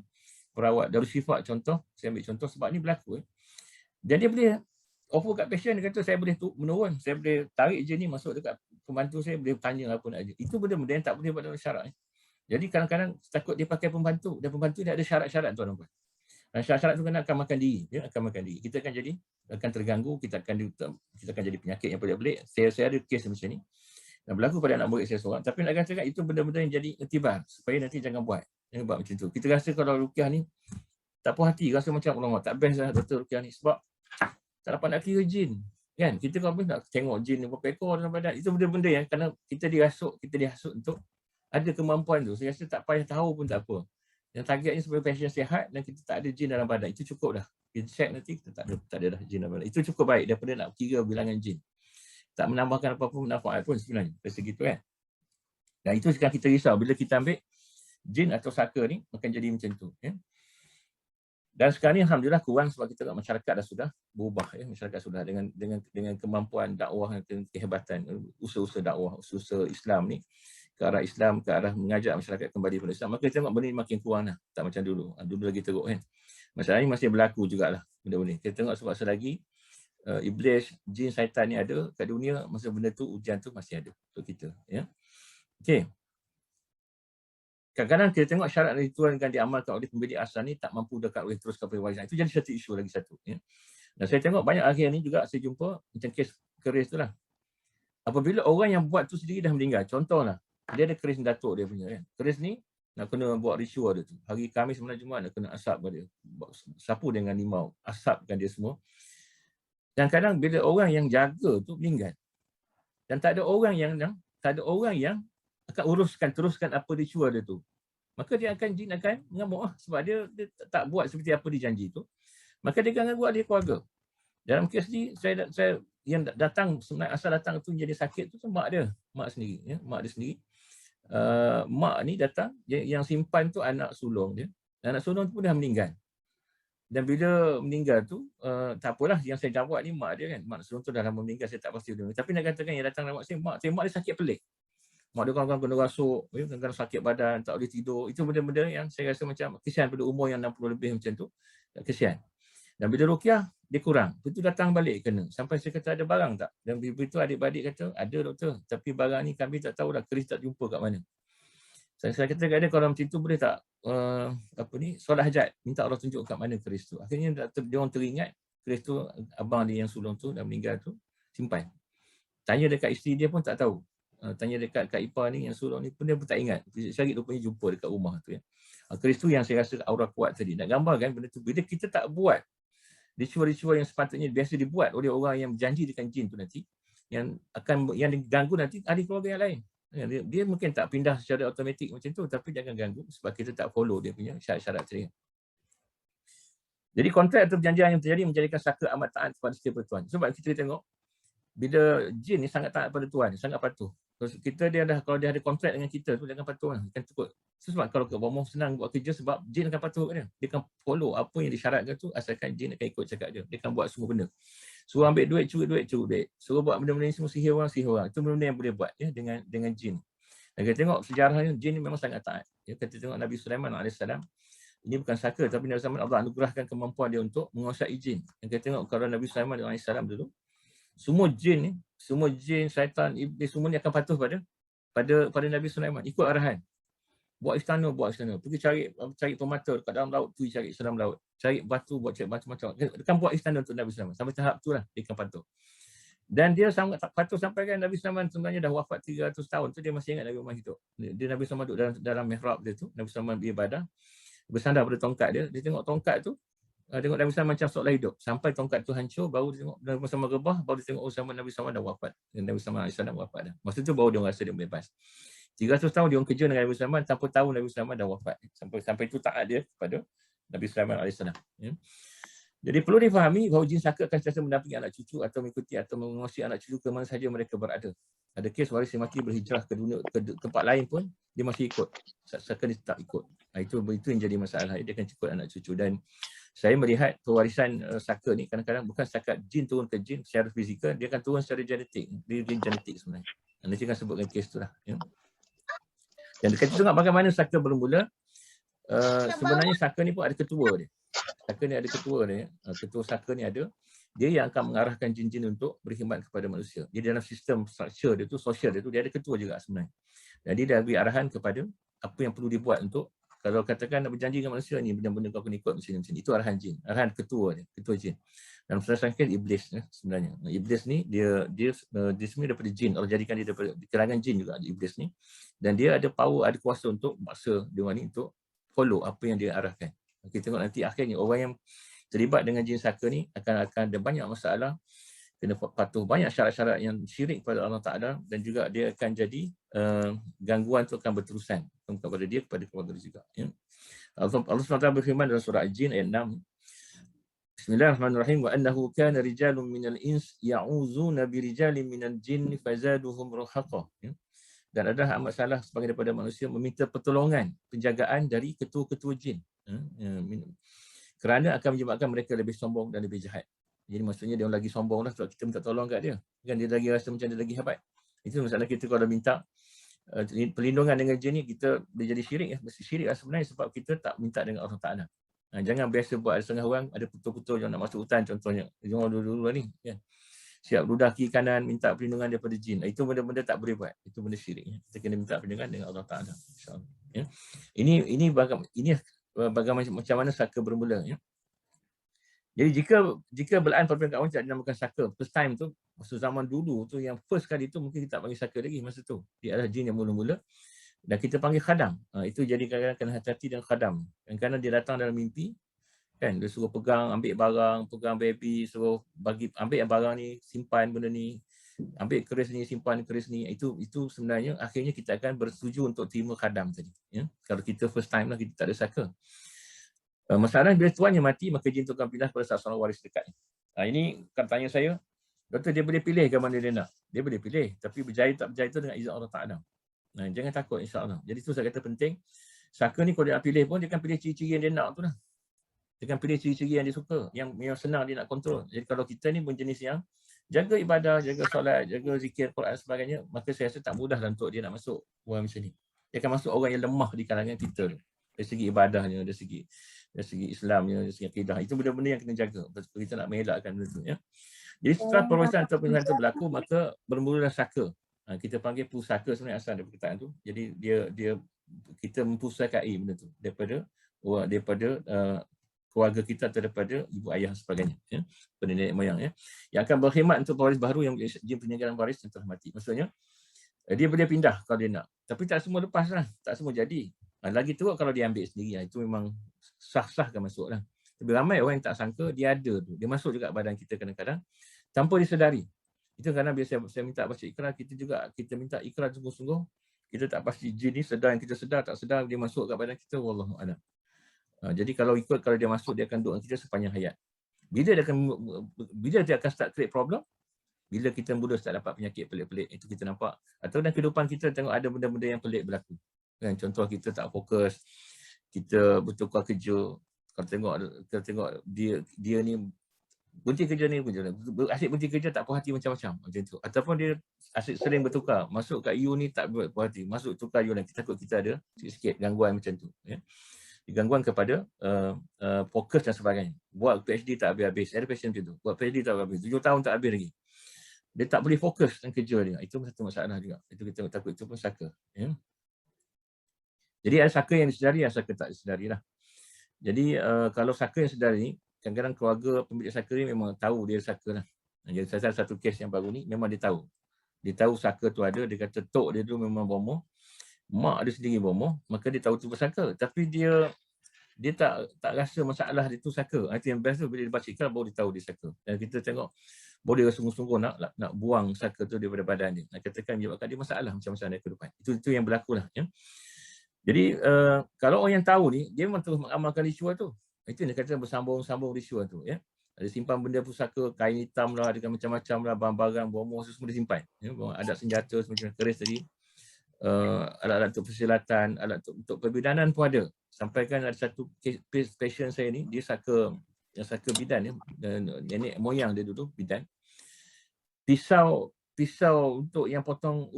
perawat Darul Shifa contoh, saya ambil contoh sebab ni berlaku. Dan dia boleh offer kat pasien, dia kata saya boleh menurun, saya boleh tarik jin ni masuk dekat pembantu saya, boleh tanya apa nak je. Itu benda-benda yang tak boleh buat dalam syarat. Jadi kadang-kadang takut dia pakai pembantu, dan pembantu dia ada syarat-syarat tuan-tuan. Dan syarat-syarat tu kena akan makan diri, dia akan makan diri. Kita akan terganggu, kita akan jadi penyakit yang pelik-pelik. Saya ada kes macam ni. Dan berlaku pada anak murid saya seorang. Tapi nak katakan itu benda-benda yang jadi iktibar supaya nanti jangan buat macam tu. Kita rasa kalau ruqyah ni tak puas hati, rasa macam Allah tak best lah doktor ruqyah ni sebab tak dapat nak kira jin. Kan? Kita kalau nak tengok jin ni berapa ekor dalam badan. Itu benda-benda yang kerana kita dihasut untuk ada kemampuan tu. Saya rasa tak payah tahu pun tak apa. Yang targetnya supaya pasien sihat dan kita tak ada jin dalam badan. Itu cukup dah. Kita check nanti kita tak ada dah jin dalam badan. Itu cukup baik daripada nak kira bilangan jin. Tak menambahkan apa-apa manfaat pun sebenarnya. Segitu kan. Dan itu sekarang kita risau. Bila kita ambil jin atau saka ni akan jadi macam tu. Ya. Dan sekarang ni alhamdulillah kurang sebab kita tengok masyarakat dah sudah berubah. Ya. Masyarakat sudah dengan kemampuan dakwah dan kehebatan. Usaha-usaha dakwah, usaha Islam ni. Ke arah Islam, ke arah mengajak masyarakat kembali pada Islam. Maka kita tengok benda ni makin kurang lah. Tak macam dulu. Dulu lagi teruk kan. Masalah ni masih berlaku jugalah benda-benda ni. Kita tengok sebab selagi iblis, jin, syaitan ni ada kat dunia, masa benda tu, ujian tu masih ada untuk kita. Ya. Okey. Kadang-kadang kita tengok syarat ritual yang diamalkan oleh pembeli asal ni tak mampu dekat oleh terus kepada warisan. Itu jadi satu isu lagi satu. Ya. Dan saya tengok banyak akhir ni juga saya jumpa macam kes keris tu lah. Apabila orang yang buat tu sendiri dah meninggal, contohlah, dia ada keris datuk dia punya. Kan. Keris ni nak kena buat ritual dia tu. Hari Khamis malam Jumaat nak kena asap pada dia. Sapu dengan limau, asapkan dia semua. Dan kadang bila orang yang jaga tu meninggal dan tak ada orang yang akan teruskan apa ritual dia tu, maka jin akan mengamuk sebab dia tak buat seperti apa dijanji tu, maka dia akan buat dia keluarga. Dalam kes ni saya yang datang sebenarnya asal datang tu jadi sakit tu mak sendiri ya, mak dia sendiri. Mak ni datang, yang simpan tu anak sulung dia. Dan anak sulung tu pun dah meninggal. Dan bila meninggal tu, tak apalah, yang saya jawab ni mak dia kan. Mak sulung tu dah lama meninggal, saya tak pasti dia. Tapi nak katakan yang datang mak dia sakit pelik. Mak dia kadang-kadang kena rasuk, kadang-kadang sakit badan, tak boleh tidur. Itu benda-benda yang saya rasa macam kesian pada umur yang 60 lebih macam tu. Kesian. Dan bila ruqyah, dia kurang. Itu datang balik kena. Sampai saya kata ada barang tak? Dan begitu adik-beradik kata, ada doktor. Tapi barang ni kami tak tahu dah, keris tak jumpa kat mana. Saya kata kat dia, kalau macam tu boleh tak solat hajat, minta Allah tunjuk kat mana keris tu. Akhirnya dia orang teringat keris tu, abang dia yang sulung tu dah meninggal tu simpan. Tanya dekat isteri dia pun tak tahu. Tanya dekat Kak Ipar ni yang sulung ni pun dia pun tak ingat. Cari rupanya jumpa dekat rumah tu ya. Keris tu yang saya rasa aura kuat tadi. Nak gambarkan benda tu bila kita tak buat ritual-ritual yang sepatutnya biasa dibuat oleh orang yang berjanji dengan jin tu nanti, yang diganggu nanti ahli keluarga yang lain. Dia mungkin tak pindah secara automatik macam tu, tapi jangan ganggu sebab kita tak follow dia punya syarat-syarat tadi. Jadi kontrak atau perjanjian yang terjadi menjadikan saka amat taat kepada setiap tuan. Sebab kita tengok bila jin ni sangat taat pada tuan, sangat patuh. Kalau dia ada kontrak dengan kita tu, dia akan patuh lah. Kan cukup. Sebab kalau ke bomoh senang buat kerja sebab jin akan patuh kat dia. Dia akan follow apa yang disyaratkan tu, asalkan jin akan ikut cakap dia. Dia akan buat semua benda. Suruh ambil duit, curi duit. Suruh buat benda-benda ni semua sihir orang. Itu benda-benda yang boleh buat ya, dengan jin. Dan kita tengok sejarahnya, jin ni memang sangat taat. Ya, kita tengok Nabi Sulaiman AS, ini bukan saka, tapi Nabi Sulaiman Allah anugerahkan kemampuan dia untuk menguasai jin. Dan kita tengok kalau Nabi Sulaiman AS dulu, semua jin, syaitan, iblis, semua ni akan patuh pada Nabi Sulaiman. Ikut arahan. Buat istana. Pergi cari pemata dekat dalam laut, pergi cari dalam laut. Cari batu, buat macam-macam. Dia kan buat istana untuk Nabi Sulaiman. Sampai tahap tu lah, dia akan patuh. Dan dia sangat patuh sampai kan Nabi Sulaiman sebenarnya dah wafat 300 tahun tu, dia masih ingat Nabi Muhammad hidup. Nabi Sulaiman duduk dalam mihrab dia tu, Nabi Sulaiman beribadah, bersandar pada tongkat dia tengok tongkat tu, tengok Nabi Sulaiman macam seolah hidup. Sampai tongkat tu hancur, baru dia tengok Nabi Sulaiman rebah, baru dia tengok Nabi Sulaiman dah wafat. Dan Nabi Sulaiman AS wafat dah. Masa tu baru dia rasa dia bebas. 300 tahun dia orang kerja dengan Nabi Sulaiman tanpa tahu Nabi Sulaiman dah wafat. Sampai itu taat dia kepada Nabi Sulaiman AS. Ya. Jadi perlu difahami bahawa jin saka akan sentiasa mendampingi anak cucu atau mengikuti atau menguasai anak cucu ke mana saja mereka berada. Ada kes waris yang mati berhijrah ke dunia, ke tempat lain pun dia masih ikut. Saka dia tetap ikut. Itu yang jadi masalah. Dia akan ikut anak cucu. Dan saya melihat pewarisan saka ni kadang-kadang bukan setakat jin turun ke jin secara fizikal, dia akan turun secara genetik. Dia genetik sebenarnya. Nanti akan sebutkan kes tu lah. Ya. Dan kita tengok bagaimana saka bermula. sebenarnya saka ni pun ada ketua dia. Saka ni ada ketua dia. Ketua saka ni ada. Dia yang akan mengarahkan jin-jin untuk berkhidmat kepada manusia. Jadi dalam sistem struktur dia tu, sosial dia tu, dia ada ketua juga sebenarnya. Jadi dia beri arahan kepada apa yang perlu dibuat untuk, kalau katakan nak berjanji dengan manusia ni, benda-benda kau kena ikut macam ni. Itu arahan jin. Arahan ketua dia, ketua jin. Dalam sangkaian iblis sebenarnya. Iblis ni dia sebenarnya daripada jin. Allah jadikan dia daripada kalangan jin juga iblis ni. Dan dia ada power, ada kuasa untuk maksa dia ni untuk follow apa yang dia arahkan. Kita tengok nanti akhirnya orang yang terlibat dengan jin saka ni akan ada banyak masalah, kena patuh banyak syarat-syarat yang syirik kepada Allah Ta'ala, dan juga dia akan jadi gangguan tu akan berterusan kepada dia, kepada keluarga dia juga. Ya. Allah SWT berfirman dalam surah Al-Jin ayat 6. Bismillahirrahmanirrahim. Wa annahu kana rijalun minal ins ya'uzuna birijalin minal jin fazaduhum ruhaqa. Ya. Dan ada amat salah sebagai daripada manusia meminta pertolongan, penjagaan dari ketua-ketua jin. Kerana akan menyebabkan mereka lebih sombong dan lebih jahat. Jadi maksudnya dia lagi sombong lah sebab kita minta tolong kat dia. Kan dia lagi rasa macam dia lagi hebat. Itu masalah kita kalau minta perlindungan dengan jin ni, kita boleh jadi syirik. Syirik lah sebenarnya sebab kita tak minta dengan Allah Ta'ala. Jangan biasa buat ada setengah orang, ada putul-putul yang nak masuk hutan contohnya. Jangan dulu-dulu ni. Kan? Siap ludah kiri kanan minta perlindungan daripada jin. Itu benda-benda tak boleh buat. Itu benda syirik. Kita kena minta perlindungan dengan Allah Ta'ala. InsyaAllah. Ya. Ini bagaimana macam mana saka bermula. Ya. Jadi jika belaan perempuan kawan tidak dinamakan saka, first time tu, masa zaman dulu tu, yang first kali tu mungkin kita tak panggil saka lagi masa tu. Dia adalah jin yang mula-mula. Dan kita panggil khadam. Itu jadi kadang-kadang kena hati-hati dengan khadam. Kadang-kadang dia datang dalam mimpi, kan, dia suruh pegang, ambil barang, pegang baby, suruh bagi, ambil barang ni, simpan benda ni, ambil keris ni, simpan keris ni. Itu sebenarnya akhirnya kita akan bersetuju untuk terima khadam tadi. Ya? Kalau kita first time lah, kita tak ada saka. Masalahnya bila tuannya mati, maka jin tu akan pindah kepada salah seorang waris dekat. Ini kan tanya saya, doktor dia boleh pilih ke mana dia nak? Dia boleh pilih, tapi berjaya tak berjaya itu dengan izin Allah Ta'ala. Jangan takut insya-Allah. Jadi tu saya kata penting, saka ni kalau dia nak pilih pun, dia akan pilih ciri-ciri yang dia nak tu lah. Dia akan pilih ciri-ciri yang dia suka, yang senang dia nak kontrol. Jadi kalau kita ni pun jenis yang jaga ibadah, jaga solat, jaga zikir, Quran dan sebagainya, maka saya rasa tak mudah lah untuk dia nak masuk orang macam ni. Dia akan masuk orang yang lemah di kalangan kita tu. Dari segi ibadahnya, dari segi Islamnya, dari segi akidah. Itu benda-benda yang kena jaga. Kita nak mengelakkan benda tu. Ya. Jadi setelah perwasian atau penghinaan itu berlaku, maka bermulalah saka. Kita panggil pusaka sebenarnya asal dari perkataan tu. Jadi kita mempusakai benda tu daripada keluarga kita atau daripada ibu ayah sebagainya, ya, pada nenek moyang, ya, yang akan berkhidmat untuk pewaris baru yang jin peninggalan waris yang telah mati. Maksudnya dia boleh pindah kalau dia nak, tapi tak semua lepas lah, tak semua jadi. Lagi teruk kalau dia ambil sendiri, itu memang sah-sahkan masuk lah. Tapi ramai orang yang tak sangka dia ada tu, dia masuk juga badan kita kadang-kadang tanpa disedari. Itu kerana biasa saya minta baca ikrar, kita minta ikrar sungguh-sungguh. Kita tak pasti jin ni sedar yang kita sedar, tak sedar dia masuk kat badan kita, wallahu a'lam. Jadi kalau dia masuk, dia akan duduk dengan kita sepanjang hayat. Bila dia akan start create problem, bila kita mula start dapat penyakit pelik-pelik, itu kita nampak. Atau dalam kehidupan kita tengok ada benda-benda yang pelik berlaku. Kan, contoh kita tak fokus, kita bertukar kerja. Kalau tengok dia ni berhenti kerja ni, asyik berhenti kerja tak puas hati macam-macam macam tu. Ataupun dia asyik sering bertukar, masuk kat U ni tak puas hati, masuk tukar U lain, kita takut kita ada sikit gangguan macam tu, ya. Gangguan kepada fokus dan sebagainya. Buat PhD tak habis-habis, ada passion macam tu, buat PhD tak habis, 7 tahun tak habis lagi, dia tak boleh fokus dengan kerja dia. Itu satu masalah juga, itu kita takut, itu pun saka, ya. Jadi ada saka yang disedari, ada saka tak disedari lah. Jadi kalau saka yang sedari ni, kadang-kadang keluarga pemilik saka ni memang tahu dia saka lah. Jadi saya satu kes yang baru ni, memang dia tahu. Dia tahu saka tu ada, dia kata tok dia tu memang bomoh. Mak dia sendiri bomoh, maka dia tahu tu bersaka. Tapi dia tak rasa masalah dia tu saka. Itu yang best tu, bila dia baca ikrar baru dia tahu dia saka. Dan kita tengok, boleh sungguh-sungguh nak buang saka tu daripada badan dia. Nak katakan menyebabkan dia masalah macam-macam dari ke depan. Itu yang berlaku lah. Ya. Jadi kalau orang yang tahu ni, dia memang terus mengamalkan ritual tu. Itu yang dia kata bersambung-sambung ritual tu, ya. Ada simpan benda pusaka, kain hitam lah, dengan macam-macam lah, barang-barang, bomoh, semua dia simpan. Ya, adat senjata, semacam keris tadi. Alat-alat untuk persilatan, alat untuk perbidanan pun ada. Sampaikan ada satu passion saya ni, dia saka bidan, ya. Nenek moyang dia dulu bidan. Pisau untuk yang potong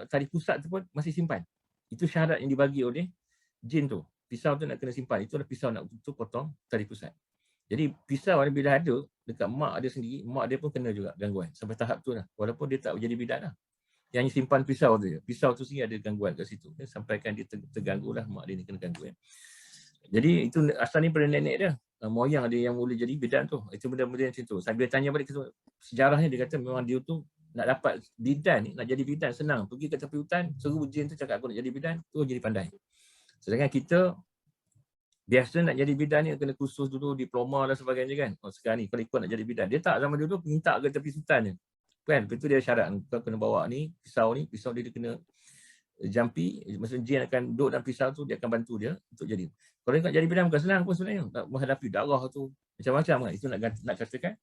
tali pusat tu pun masih simpan. Itu syarat yang dibagi oleh jin tu. pisau tu nak kena simpan. Itulah pisau nak untuk potong tali pusat. Jadi pisau ni bila ada dekat mak dia sendiri, mak dia pun kena juga gangguan sampai tahap tu lah. Walaupun dia tak jadi bidan lah. Dia hanya simpan pisau tu je. Pisau tu sendiri ada gangguan kat situ. Sampaikan dia terganggu lah, mak dia ni kena gangguan. Jadi itu asal ni pada nenek dia. Moyang dia yang boleh jadi bidan tu. Itu benda-benda macam tu. Saya bila tanya balik sejarahnya, dia kata memang dia tu nak dapat bidan ni, nak jadi bidan senang. Pergi ke tepi hutan, suruh jin tu cakap aku nak jadi bidan, tu jadi pandai. Sedangkan kita biasa nak jadi bidan ni kena kursus dulu, diploma dan sebagainya kan. Sekarang ni kalau ikut nak jadi bidan, dia tak zaman dulu minta ke tepi hutan je. Kan? Lepas tu dia syarat, kau kena bawa ni, pisau dia kena jampi, maksudnya jin akan duduk dalam pisau tu, dia akan bantu dia untuk jadi. Kalau nak jadi bidan bukan senang pun sebenarnya, nak menghadapi darah tu, macam-macam kan. Itu nak katakan.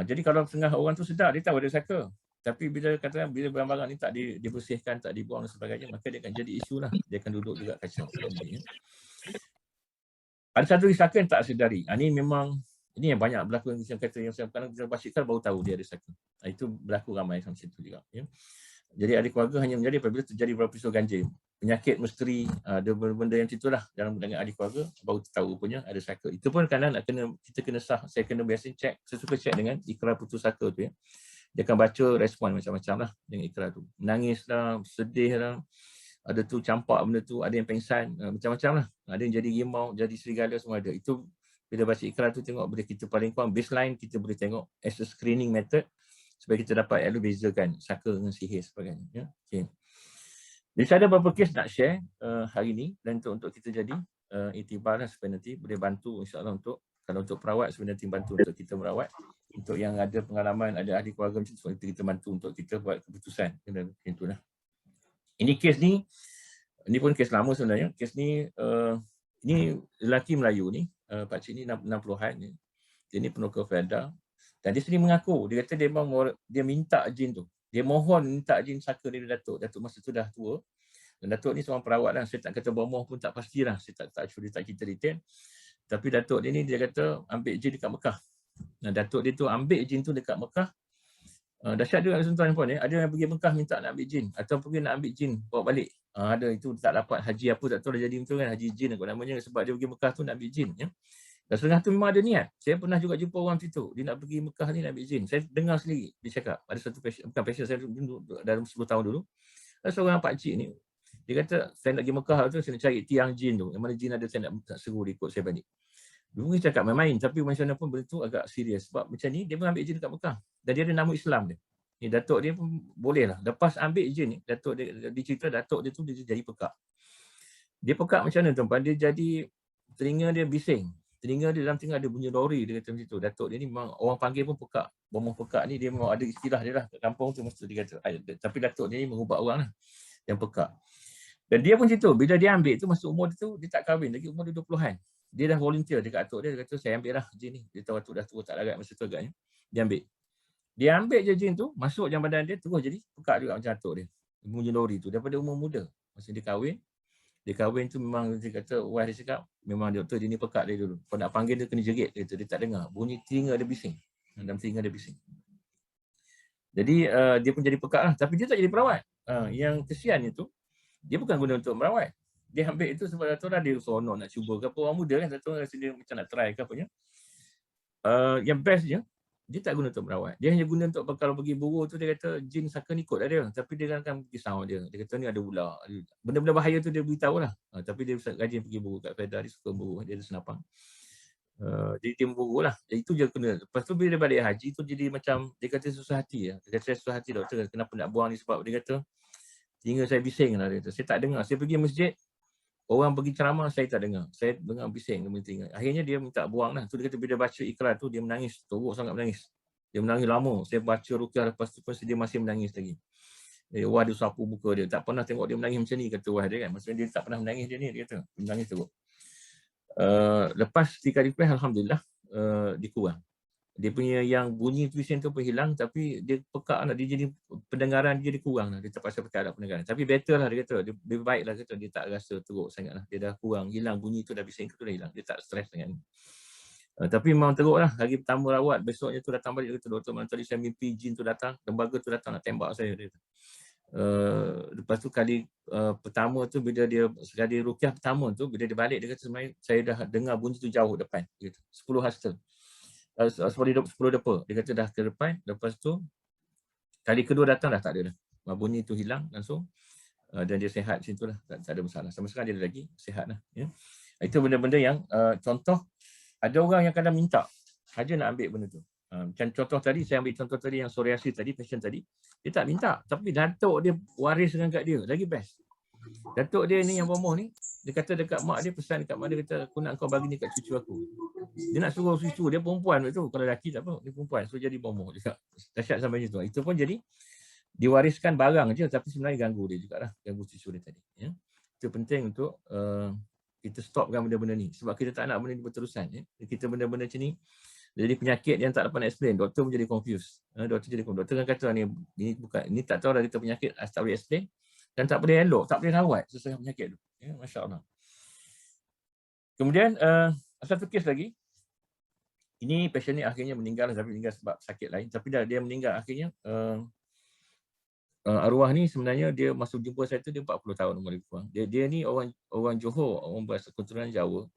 Jadi kalau setengah orang tu sedar, dia tahu ada saka. Tapi bila katakan, bila barang-barang ni tak dibersihkan, tak dibuang dan sebagainya, maka dia akan jadi isu lah. Dia akan duduk juga kacau. Ada satu saka yang tak sedari. Ini memang, ini yang banyak berlaku yang kata yang saya baca kan baru tahu dia ada saka. Itu berlaku ramai macam itu juga. Ya. Jadi ahli keluarga hanya menjadi apabila terjadi beberapa ganjil. Penyakit misteri, ada benda-benda yang itulah dalam dengan ahli keluarga, baru tahu rupanya ada saka. Itu pun kadang kita kena sah. Saya kena biasa cek, saya suka cek dengan ikrar putus saka tu ya. Dia akan baca respon macam-macam lah dengan ikrar tu. Menangis lah, sedih lah. Ada tu campak benda tu, ada yang pengsan, macam-macam lah. Ada yang jadi rimau, jadi serigala, semua ada. Itu bila baca ikrar tu tengok boleh kita paling kurang baseline, kita boleh tengok as a screening method supaya kita dapat bezakan saka dengan sihir sebagainya. Ya? Okay. Jadi saya ada beberapa kes nak share hari ni dan untuk kita jadi iktibar lah supaya nanti boleh bantu insyaAllah kalau untuk perawat sebenarnya nanti bantu untuk kita merawat. Untuk yang ada pengalaman, ada ahli keluarga macam tu, kita bantu untuk kita buat keputusan. Macam itulah. Ini kes ni pun kes lama sebenarnya. Kes ni, ini lelaki Melayu ni, pakcik ni 60-an ni. Dia ni penukar Felda. Dan dia sendiri mengaku, dia kata dia minta jin tu. Dia mohon minta jin saka dari Datuk. Datuk masa tu dah tua. Dan Datuk ni seorang perawat lah. Saya tak kata bomoh pun tak pastilah. Saya tak cerita detail. Tapi Datuk dia ni dia kata ambil jin dekat Mekah. Nah, Datuk dia tu ambil jin tu dekat Mekah. Dahsyat juga tuan-tuan puan ya. Ada yang pergi Mekah minta nak ambil jin atau pergi nak ambil jin bawa balik. Ada itu tak dapat haji apa tak tahu dah jadi betul kan, haji jin aku namanya sebab dia pergi Mekah tu nak ambil jin ya. Dan setengah tu memang ada niat. Saya pernah juga jumpa orang macam tu. Dia nak pergi Mekah ni nak ambil jin. Saya dengar sendiri dia cakap ada satu pasien, bukan pasien saya dalam 10 tahun dulu. Ada seorang pakcik ni dia kata saya nak pergi Mekah tu saya nak cari tiang jin tu. Yang mana jin ada saya nak seru dia ikut saya balik. Dulu dia cakap main-main tapi macam mana pun benda tu agak serius sebab macam ni dia mengambil jin dekat Mekah dan dia ada nama Islam dia. Ni Datuk dia pun boleh lah. Lepas ambil jin ni, Datuk dia cerita Datuk dia tu dia jadi pekak. Dia pekak macam mana tuan-tuan? Dia jadi telinga dia bising. Telinga dia dalam telinga ada bunyi lori dia kata macam tu. Datuk dia ni memang orang panggil pun pekak. Bomoh pekak ni dia memang ada istilah dia lah kat kampung tu mesti dia kata. Tapi Datuk dia ni mengubat orang lah yang pekak. Dan dia pun macam tu. Bila dia ambil tu masa umur dia tu dia tak kahwin lagi, umur dia 20-an. Dia dah volunteer dekat atuk dia kata saya ambil lah jin ni. Dia tahu atuk dah tua tak larat masa tu agaknya. Dia ambil je jin tu, masuk dalam badan dia, terus jadi pekak juga macam atuk dia. Bunyi lori tu, daripada umur muda. Masa dia kahwin tu memang dia kata, wife dia cakap, memang doktor dia ni pekak dia dulu. Kalau nak panggil dia kena jerit, dia tak dengar. Bunyi telinga dia bising. Dalam telinga dia bising. Jadi dia pun jadi pekak lah. Tapi dia tak jadi perawat. Yang kesiannya tu, dia bukan guna untuk merawat. Dia ambil itu sebab Datuk dah dia seronok nak cuba ke apa. Orang muda kan, Datuk rasa dia macam nak try ke apanya. Yang best je, dia tak guna untuk merawat. Dia hanya guna untuk kalau pergi buru tu dia kata jin saka ni ikut dah dia. Tapi dia akan risau dia. Dia kata ni ada ular. Benda-benda bahaya tu dia beritahu lah. Tapi dia rajin pergi buru kat Felda. Dia suka buru. Dia ada senapang. Jadi dia buru lah. Jadi itu je kena. Lepas tu bila dia balik haji tu jadi macam dia kata susah hati. Dia kata susah hati doktor. Kenapa nak buang ni sebab dia kata telinga saya bising lah. Dia kata. Saya tak dengar. Saya pergi masjid. Orang pergi ceramah, saya tak dengar. Saya dengar bising. Akhirnya dia minta buang lah. Tu dia kata bila baca ikrar tu, dia menangis. Teruk sangat menangis. Dia menangis lama. Saya baca ruqyah lepas tu dia masih menangis lagi. Wah dia sapu muka dia. Tak pernah tengok dia menangis macam ni, kata wah dia kan. Maksudnya dia tak pernah menangis dia ni. Dia kata, menangis teruk. Lepas 3 kali request, Alhamdulillah, dia kurang. Dia punya yang bunyi tuition tu pun hilang tapi dia pekak lah, dia jadi pendengaran dia jadi kurang lah, dia terpaksa pakai alat pendengaran. Tapi better lah dia kata, dia baik lah kata, dia tak rasa teruk sangat lah, dia dah kurang, hilang bunyi tu dah bising tu dah hilang, dia tak stres dengan ni. Tapi memang teruk lah, hari pertama rawat, besoknya tu datang balik, dia kata doktor mana tadi saya mimpi jin tu datang, lembaga tu datang nak tembak saya. Dia kata. Lepas tu kali pertama tu bila dia sekali rukyah pertama tu, bila dia balik dia kata sebenarnya saya dah dengar bunyi tu jauh depan gitu. 10 hasta. 10 depa. Dia kata dah ke depan, lepas tu kali kedua datang dah tak ada dah. Bunyi tu hilang langsung. Dan dia sihat macam itulah, tak ada masalah. Sama sekali dia lagi sihat lah. Ya. Itu benda-benda yang contoh, ada orang yang kadang minta saja nak ambil benda tu. Macam contoh tadi, saya ambil contoh tadi yang psoriasis tadi, pasien tadi, dia tak minta. Tapi datuk dia wariskan kat dia, lagi best. Datuk dia ni yang bomoh ni, dia kata dekat mak dia, pesan dekat mak dia, kata aku nak kau bagi ni kat cucu aku. Dia nak suruh cucu, dia perempuan tu, kalau lelaki tak apa, dia perempuan. So jadi bomoh juga. Dahsyat sampai macam tu. Itu pun jadi, diwariskan barang je, tapi sebenarnya ganggu dia juga lah, ganggu cucu dia tadi. Ya. Itu penting untuk kita stopkan benda-benda ni. Sebab kita tak nak benda ni berterusan. Ya. Kita benda-benda macam ni, jadi penyakit yang tak dapat nak explain, doktor menjadi confused. Doktor kan kata ni bukan, ni tak tahu dah kita penyakit, tak boleh explain dan tak boleh elok, tak boleh rawat sesuai penyakit tu. Ya, masya-Allah. Kemudian satu kes lagi. Ini pasien ni akhirnya meninggal, tapi meninggal sebab sakit lain, tapi dah dia meninggal akhirnya. Arwah ni sebenarnya dia masuk jumpa saya tu dia 40 tahun umur lebih kurang. Dia ni orang Johor, orang bahasa keturunan Jawa.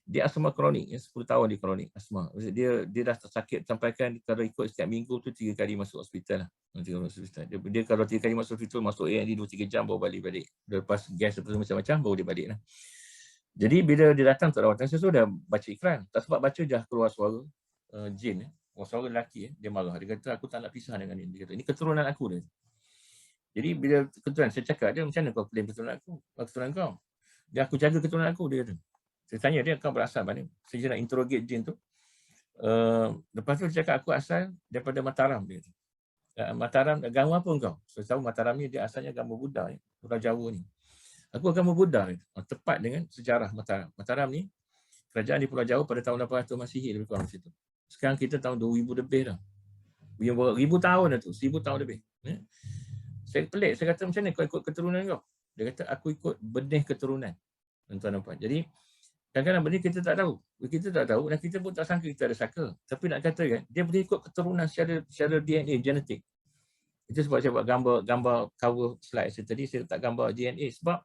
Dia asma kronik, 10 tahun dia kronik asma. Dia dah sakit sampaikan kalau ikut setiap minggu tu 3 kali masuk hospital lah. Dia kalau 3 kali masuk hospital, masuk A&E 2-3 jam baru balik. Lepas gas macam-macam baru dia balik lah. Jadi bila dia datang tak rawatan, saya sudah baca iklan. Tak sebab baca dah keluar suara jin. Suara lelaki, dia marah. Dia kata aku tak nak pisah dengan ini. Dia kata ini keturunan aku dia. Jadi bila keturunan, saya cakap dia macam mana kau claim keturunan aku? Keturunan kau. Dia aku jaga keturunan aku, dia kata. Saya tanya dia, kau berasal mana? Saya nak interrogate jin tu. Lepas tu dia cakap, aku asal daripada Mataram. Dia kata. Mataram, agama apa kau? Saya tahu Mataram ni dia asalnya agama Buddha. Pulau Jawa ni. Aku agama Buddha. Tepat dengan sejarah Mataram. Mataram ni, kerajaan di Pulau Jawa pada tahun 800 Masihi lebih kurang situ. Sekarang kita tahun 2000 lebih dah. 1000 tahun dah tu. 1000 tahun lebih. Saya pelik. Saya kata, macam mana kau ikut keturunan kau? Dia kata, aku ikut benih keturunan. Tuan-tuan dan puan. Jadi, kadang-kadang benda kita tak tahu. Kita tak tahu dan kita pun tak sangka kita ada saka. Tapi nak kata kan, dia boleh ikut keturunan secara DNA, genetik. Itu sebab saya buat gambar cover slide saya tadi, saya letak gambar DNA. Sebab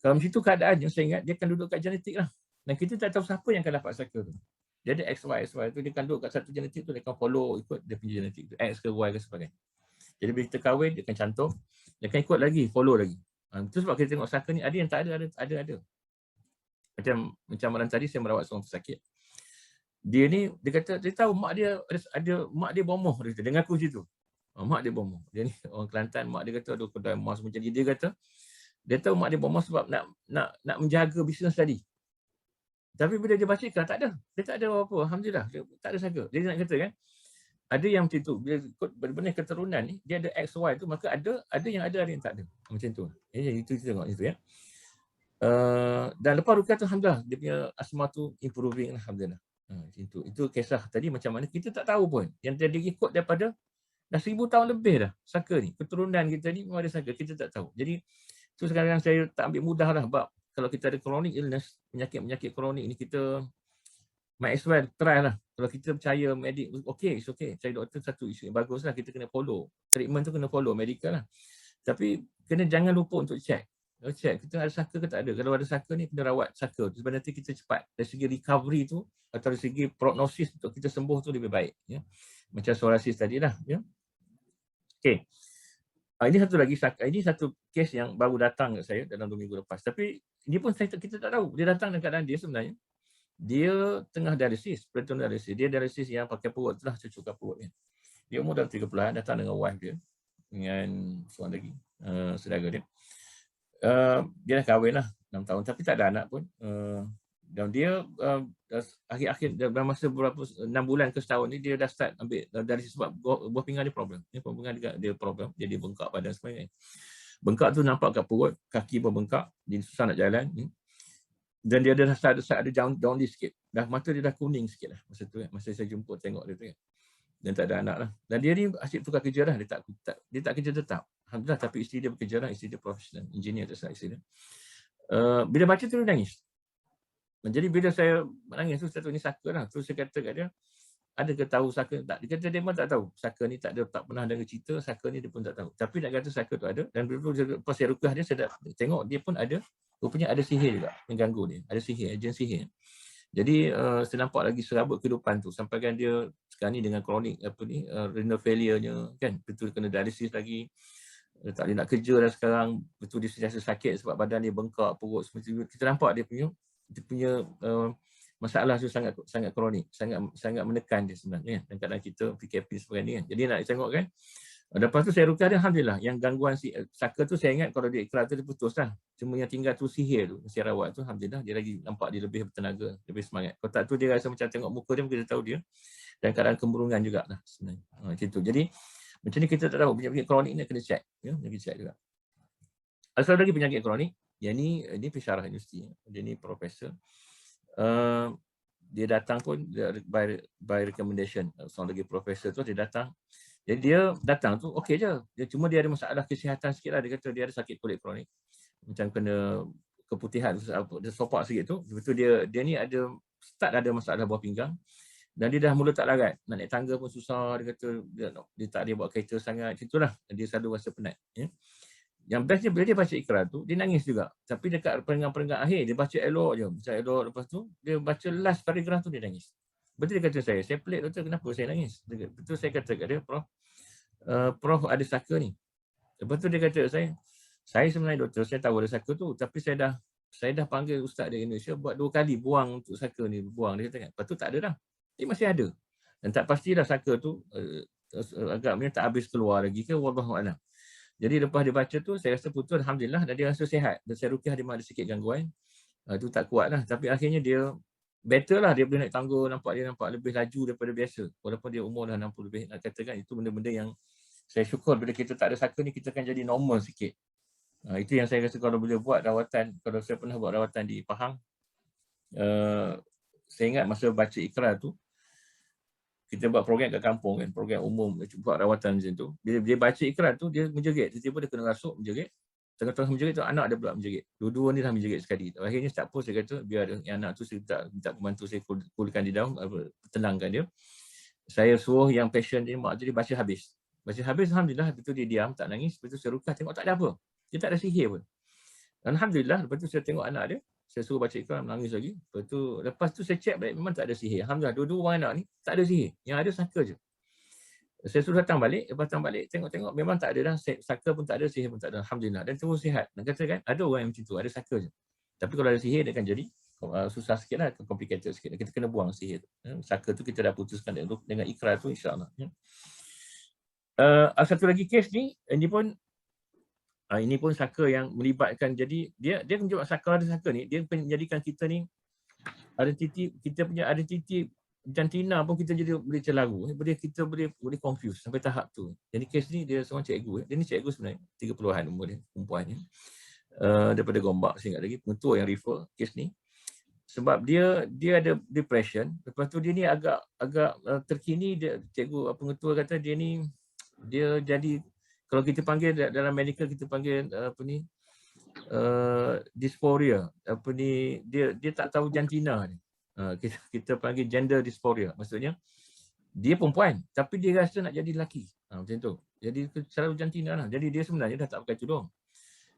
kalau macam itu keadaannya, saya ingat dia akan duduk kat genetik lah. Dan kita tak tahu siapa yang akan dapat saka tu. Dia ada XY tu, dia akan duduk kat satu genetik tu, dia akan follow ikut dia punya genetik tu. X ke Y ke sebagainya. Jadi bila kita kahwin, dia akan cantum, dia akan ikut lagi, follow lagi. Itu sebab kita tengok saka ni, ada yang tak ada. Macam malam tadi saya merawat seorang pesakit. Dia ni dia kata dia tahu mak dia ada mak dia bomoh, dia kata dengan aku situ. Mak dia bomoh. Dia ni orang Kelantan, mak dia kata ada kedai emas macam ni. Dia kata dia tahu mak dia bomoh sebab nak menjaga bisnes tadi. Tapi bila dia baca tak ada. Dia tak ada apa-apa. Alhamdulillah, dia tak ada saka. Dia nak kata kan, ada yang macam tu. Bila ikut benar keturunan ni, dia ada XY tu, maka ada yang yang tak ada. Macam tu. Itu kita tengok itu ya. Dan lepas rukyah tu alhamdulillah dia punya asma tu improving alhamdulillah. Itu kisah tadi macam mana kita tak tahu pun. Yang dia ikut daripada dah 1000 tahun lebih dah saka ni. Keturunan kita ni memang ada saka, kita tak tahu. Jadi tu sekarang saya tak ambil mudah lah sebab kalau kita ada chronic illness, penyakit kronik ni kita might as well try lah. Kalau kita percaya medik, it's okay. Cari doktor satu isu yang bagus lah. Kita kena follow. Treatment tu kena follow medical lah. Tapi kena jangan lupa untuk check. Check kita ada saka ke tak ada. Kalau ada saka ni kena rawat saka. Sebab nanti kita cepat. Dari segi recovery tu atau dari segi prognosis untuk kita sembuh tu lebih baik. Ya. Macam psoriasis tadi lah. Ya. Okay. Ini satu lagi, ini satu kes yang baru datang ke saya dalam 2 minggu lepas. Tapi ini pun kita tak tahu. Dia datang dengan keadaan dia sebenarnya. Dia tengah dialisis, peritoneal dialisis. Dia dialisis yang pakai perut tu lah, cucukkan perut dia. Dia umur dalam 30-an, datang dengan wife dia. Dengan seorang lagi, saudara dia. Dia dah kahwin lah 6 tahun tapi tak ada anak pun. Dan dia akhir-akhir dalam masa beberapa 6 bulan ke setahun ni dia dah start ambil dari sebab buah pinggang dia problem. Buah pinggang dia problem, jadi bengkak badan sebagainya. Bengkak tu nampak kat perut, kaki pun bengkak, dia susah nak jalan. Dan dia dah start ada jaundice sikit. Dah mata dia dah kuning sikit lah masa tu kan. Masa saya jumpa tengok dia tu kan. Dan tak ada anak lah. Dan dia ni asyik tukar kerja lah. Dia tak kerja tetap. Alhamdulillah, tapi isteri dia bekerja lah. Isteri dia profesional, engineer tu isteri dia. Bila baca tu dia nangis. Jadi bila saya menangis tu, saya tahu ni saka lah. Terus saya kata kat dia, ada ke tahu saka tak? Dia kata dia memang tak tahu. Saka ni tak pernah dengar cerita, saka ni dia pun tak tahu. Tapi nak kata saka tu ada, dan betul-betul lepas saya rukyah dia, saya tengok dia pun ada, rupanya ada sihir juga yang ganggu dia. Ada sihir, agen sihir. Jadi saya nampak lagi serabut kehidupan tu, sampai kan dia sekarang ni dengan kronik renal failure-nya kan, betul kena dialisis lagi. Tak boleh nak kerja dah sekarang, betul dia sentiasa sakit sebab badan dia bengkak, perut semua. Kita nampak dia punya masalah tu sangat kronik, sangat menekan dia sebenarnya kan. Dan kadang kita PKP sebagainya kan. Jadi nak tengok kan. Lepas tu saya rukyah dia, alhamdulillah. Yang gangguan saka tu saya ingat kalau dia ikrar tu dia putus lah. Cuma yang tinggal tu sihir tu, saya rawat tu, alhamdulillah dia lagi nampak dia lebih bertenaga, lebih semangat. Kalau tak tu dia rasa macam tengok muka dia kita tahu dia. Dan keadaan kemurungan juga lah sebenarnya. Macam tu. Jadi macam ni kita tak tahu, penyakit kronik ni kena check. Ya, kena check juga. Asal lagi penyakit kronik, yang ni pensyarah universiti. Dia ni profesor. Dia datang pun by recommendation. Seorang lagi profesor tu dia datang. Jadi dia datang tu okey je. Dia ada masalah kesihatan sikit lah. Dia kata dia ada sakit kulit kronik. Macam kena keputihan, dia sopak sikit tu. Lepas tu dia ni ada masalah buah pinggang. Dan dia dah mula tak larat. Nak naik tangga pun susah. Dia kata dia tak boleh bawa kereta sangat. Macam itulah. Dia selalu rasa penat. Ya. Yang bestnya bila dia baca ikrar tu, dia nangis juga. Tapi dekat perenggan-perenggan akhir, dia baca elok je. Baca elok, lepas tu, dia baca last paragraph tu, dia nangis. Betul dia kata saya pelik doktor, kenapa saya nangis? Betul saya kata kat dia, Prof ada saka ni. Lepas tu dia kata saya sebenarnya doktor, saya tahu ada saka tu. Tapi saya dah panggil ustaz dari Indonesia buat 2 kali buang untuk saka ni. Buang, dia kata kan. Lepas tu tak ada dah. Dia masih ada. Dan tak pastilah saka tu agaknya tak habis keluar lagi ke, wallahualam. Jadi lepas dia baca tu, saya rasa putus, alhamdulillah, dan dia rasa sihat. Dan saya rukyah dia memang ada sikit gangguan. Itu tak kuat lah. Tapi akhirnya dia better lah. Dia boleh naik tangga, dia nampak lebih laju daripada biasa. Walaupun dia umur dah 60 lebih. Nak katakan itu benda-benda yang saya syukur bila kita tak ada saka ni, kita akan jadi normal sikit. Itu yang saya rasa kalau boleh buat rawatan, kalau saya pernah buat rawatan di Pahang, saya ingat masa baca ikrar tu, kita buat program kat kampung kan, program umum, buat rawatan macam tu. Bila dia baca ikrar tu, dia menjerit. Tiba-tiba dia kena rasuk, menjerit. Tengah-tengah menjerit tu, anak dia pula menjerit. Dua-dua ni dah menjerit sekali. Akhirnya tak apa, saya kata, biar yang anak tu, saya minta pembantu saya coolkan dia down, tenangkan dia. Saya suruh yang patient dia, mak tu dia baca habis. Baca habis, alhamdulillah, betul dia diam, tak nangis. Lepas tu saya rukyah, tengok tak ada apa. Dia tak ada sihir pun. Alhamdulillah, lepas tu saya tengok anak dia, saya suruh baca ikrar, menangis lagi. Lepas tu saya check balik, memang tak ada sihir. Alhamdulillah, dua-dua orang anak ni tak ada sihir. Yang ada saka je. Saya suruh datang balik, lepas datang balik, tengok-tengok memang tak ada dah. Saka pun tak ada, sihir pun tak ada. Alhamdulillah. Dan terus sihat. Nak kata kan, ada orang yang macam tu, ada saka je. Tapi kalau ada sihir, dia akan jadi susah sikit lah, complicated sikit. Kita kena buang sihir tu. Saka tu kita dah putuskan dengan ikrar tu, insyaAllah. Satu lagi kes ni, ini pun saka yang melibatkan, jadi dia menjawab saka ni, dia menjadikan kita ni kita punya identiti jantina pun kita jadi boleh celaru, kita boleh confuse sampai tahap tu. Jadi kes ni dia seorang cikgu, dia ni cikgu sebenarnya 30-an umur dia, perempuan ni, daripada Gombak, saya ingat lagi, pengetua yang refer kes ni. Sebab dia ada depression, lepas tu dia ni agak terkini, cikgu pengetua kata dia jadi, kalau kita panggil dalam medical, kita panggil dysphoria. Dia tak tahu jantina ni. Kita panggil gender dysphoria. Maksudnya dia perempuan tapi dia rasa nak jadi lelaki. Macam tu. Jadi selalu jantina lah. Jadi dia sebenarnya dah tak pakai tudung.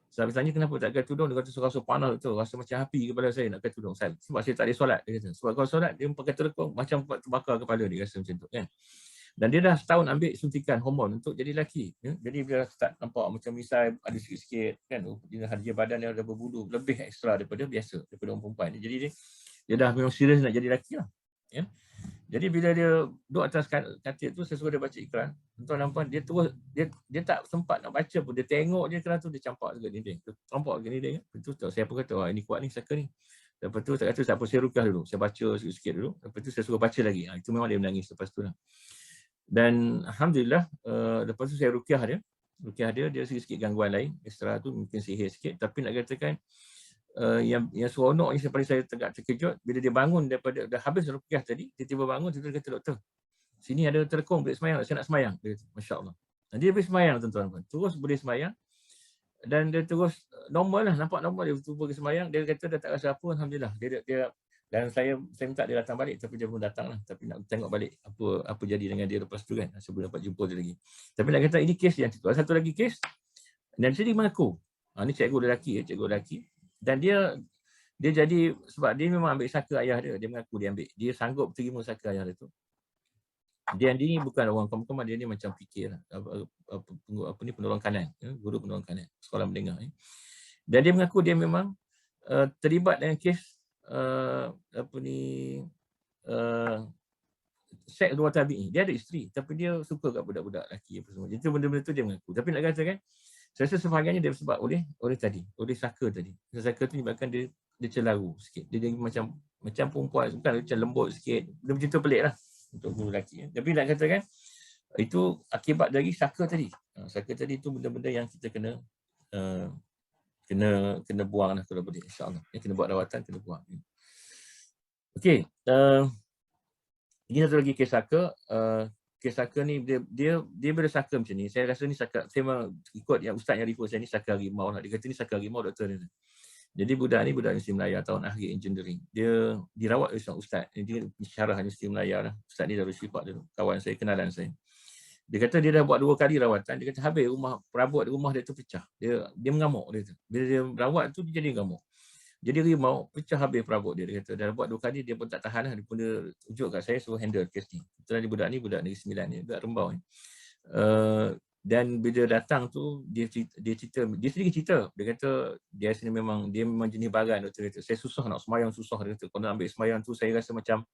Saya tanya kenapa tak pakai tudung, dia kata rasa panas tu, rasa macam api kepala saya nak pakai tudung. Sebab saya tak ada solat, dia kata. Sebab kalau solat dia pakai telekong macam terbakar kepala dia, rasa macam tu kan. Dan dia dah setahun ambil suntikan hormon untuk jadi lelaki. Ya? Jadi dia start nampak macam misal ada sikit-sikit kan. Dia badan dia ada berbulu lebih ekstra daripada biasa, daripada orang perempuan. Jadi dia dah memang serius nak jadi lelaki lah. Ya? Jadi bila dia duduk atas katil tu, saya suruh dia baca ikrar. Tuan-tuan, dia terus, dia tak sempat nak baca pun. Dia tengok je ikrar tu, dia campak ke dinding. Campak ke dinding. Betul tu. Saya pun kata, wah ini kuat ni, saka ni. Lepas tu saya kata, tak apa, saya rukyah dulu. Saya baca sikit-sikit dulu. Lepas tu saya suruh baca lagi. Itu memang dia menangis lepas tu lah. Dan alhamdulillah, lepas tu saya rukyah dia sikit-sikit gangguan lain, ekstra tu mungkin sihir sikit, tapi nak katakan yang seronok ni paling saya terkejut bila dia bangun daripada dah habis rukyah tadi, dia tiba bangun, dia kata, doktor, sini ada telekong boleh semayang, saya nak semayang. Dia kata, masya-Allah. Dan dia boleh semayang, tuan-tuan, terus boleh semayang, dan dia terus normal lah, nampak normal, dia betul pergi semayang. Dia kata dia tak rasa apa, alhamdulillah. Dia Dan saya minta dia datang balik tapi dia belum datang lah. Tapi nak tengok balik apa jadi dengan dia lepas tu kan. Saya belum dapat jumpa dia lagi. Tapi nak kata ini kes yang itu. Satu lagi kes dan dia mengaku. Ni cikgu lelaki. Dan dia jadi sebab dia memang ambil saka ayah dia. Dia mengaku dia ambil. Dia sanggup terima saka ayah dia tu. Dia ni bukan orang kamu dia ni macam fikir lah. Apa ni penolong kanan, guru penolong kanan sekolah mendengar. Dan dia mengaku dia memang terlibat dengan kes seks luar tabi'i. Dia ada isteri tapi dia suka kat budak-budak lelaki apa semua. Itu benda-benda tu dia mengaku. Tapi nak kata kan, saya rasa sebahagiannya dia sebab oleh saka tadi. Saka tu menyebabkan dia celaru sikit. Dia jadi macam perempuan, bukan macam lembut sikit. Dia macam tu pelik lah untuk guru lelaki. Tapi nak katakan itu akibat dari saka tadi. Saka tadi itu benda-benda yang kita kena buang lah kalau boleh, insya-Allah. Kena buat rawatan, kena buang. Okey, ini satu lagi kes saka. Kes saka ni dia bila saka macam ni, saya rasa ni saka, saya memang ikut yang ustaz yang refer saya ni saka harimau lah. Dia kata ni saka harimau doktor ni. Jadi budak ni budak Universiti Melaya tahun akhir engineering. Dia dirawat oleh seorang ustaz. Dia syarah Universiti Melaya lah. Ustaz ni Darul Syifaq dulu, kawan saya, kenalan saya. Dia kata dia dah buat 2 kali rawatan. Dia kata habis perabot rumah dia tu pecah. Dia mengamuk dia tu. Bila dia rawat tu dia jadi mengamuk. Jadi rimau pecah habis perabot dia. Dia kata dah buat 2 kali dia pun tak tahan lah. Dia pun tunjuk kat saya suruh handle kes ni. Betul ni budak Negeri Sembilan ni, budak Rembau ni. Dan bila datang tu dia sendiri cerita. Dia kata dia memang jenis baran. Doktor kata saya susah nak semayang, susah. Dia kata kalau nak ambil semayang tu saya rasa macam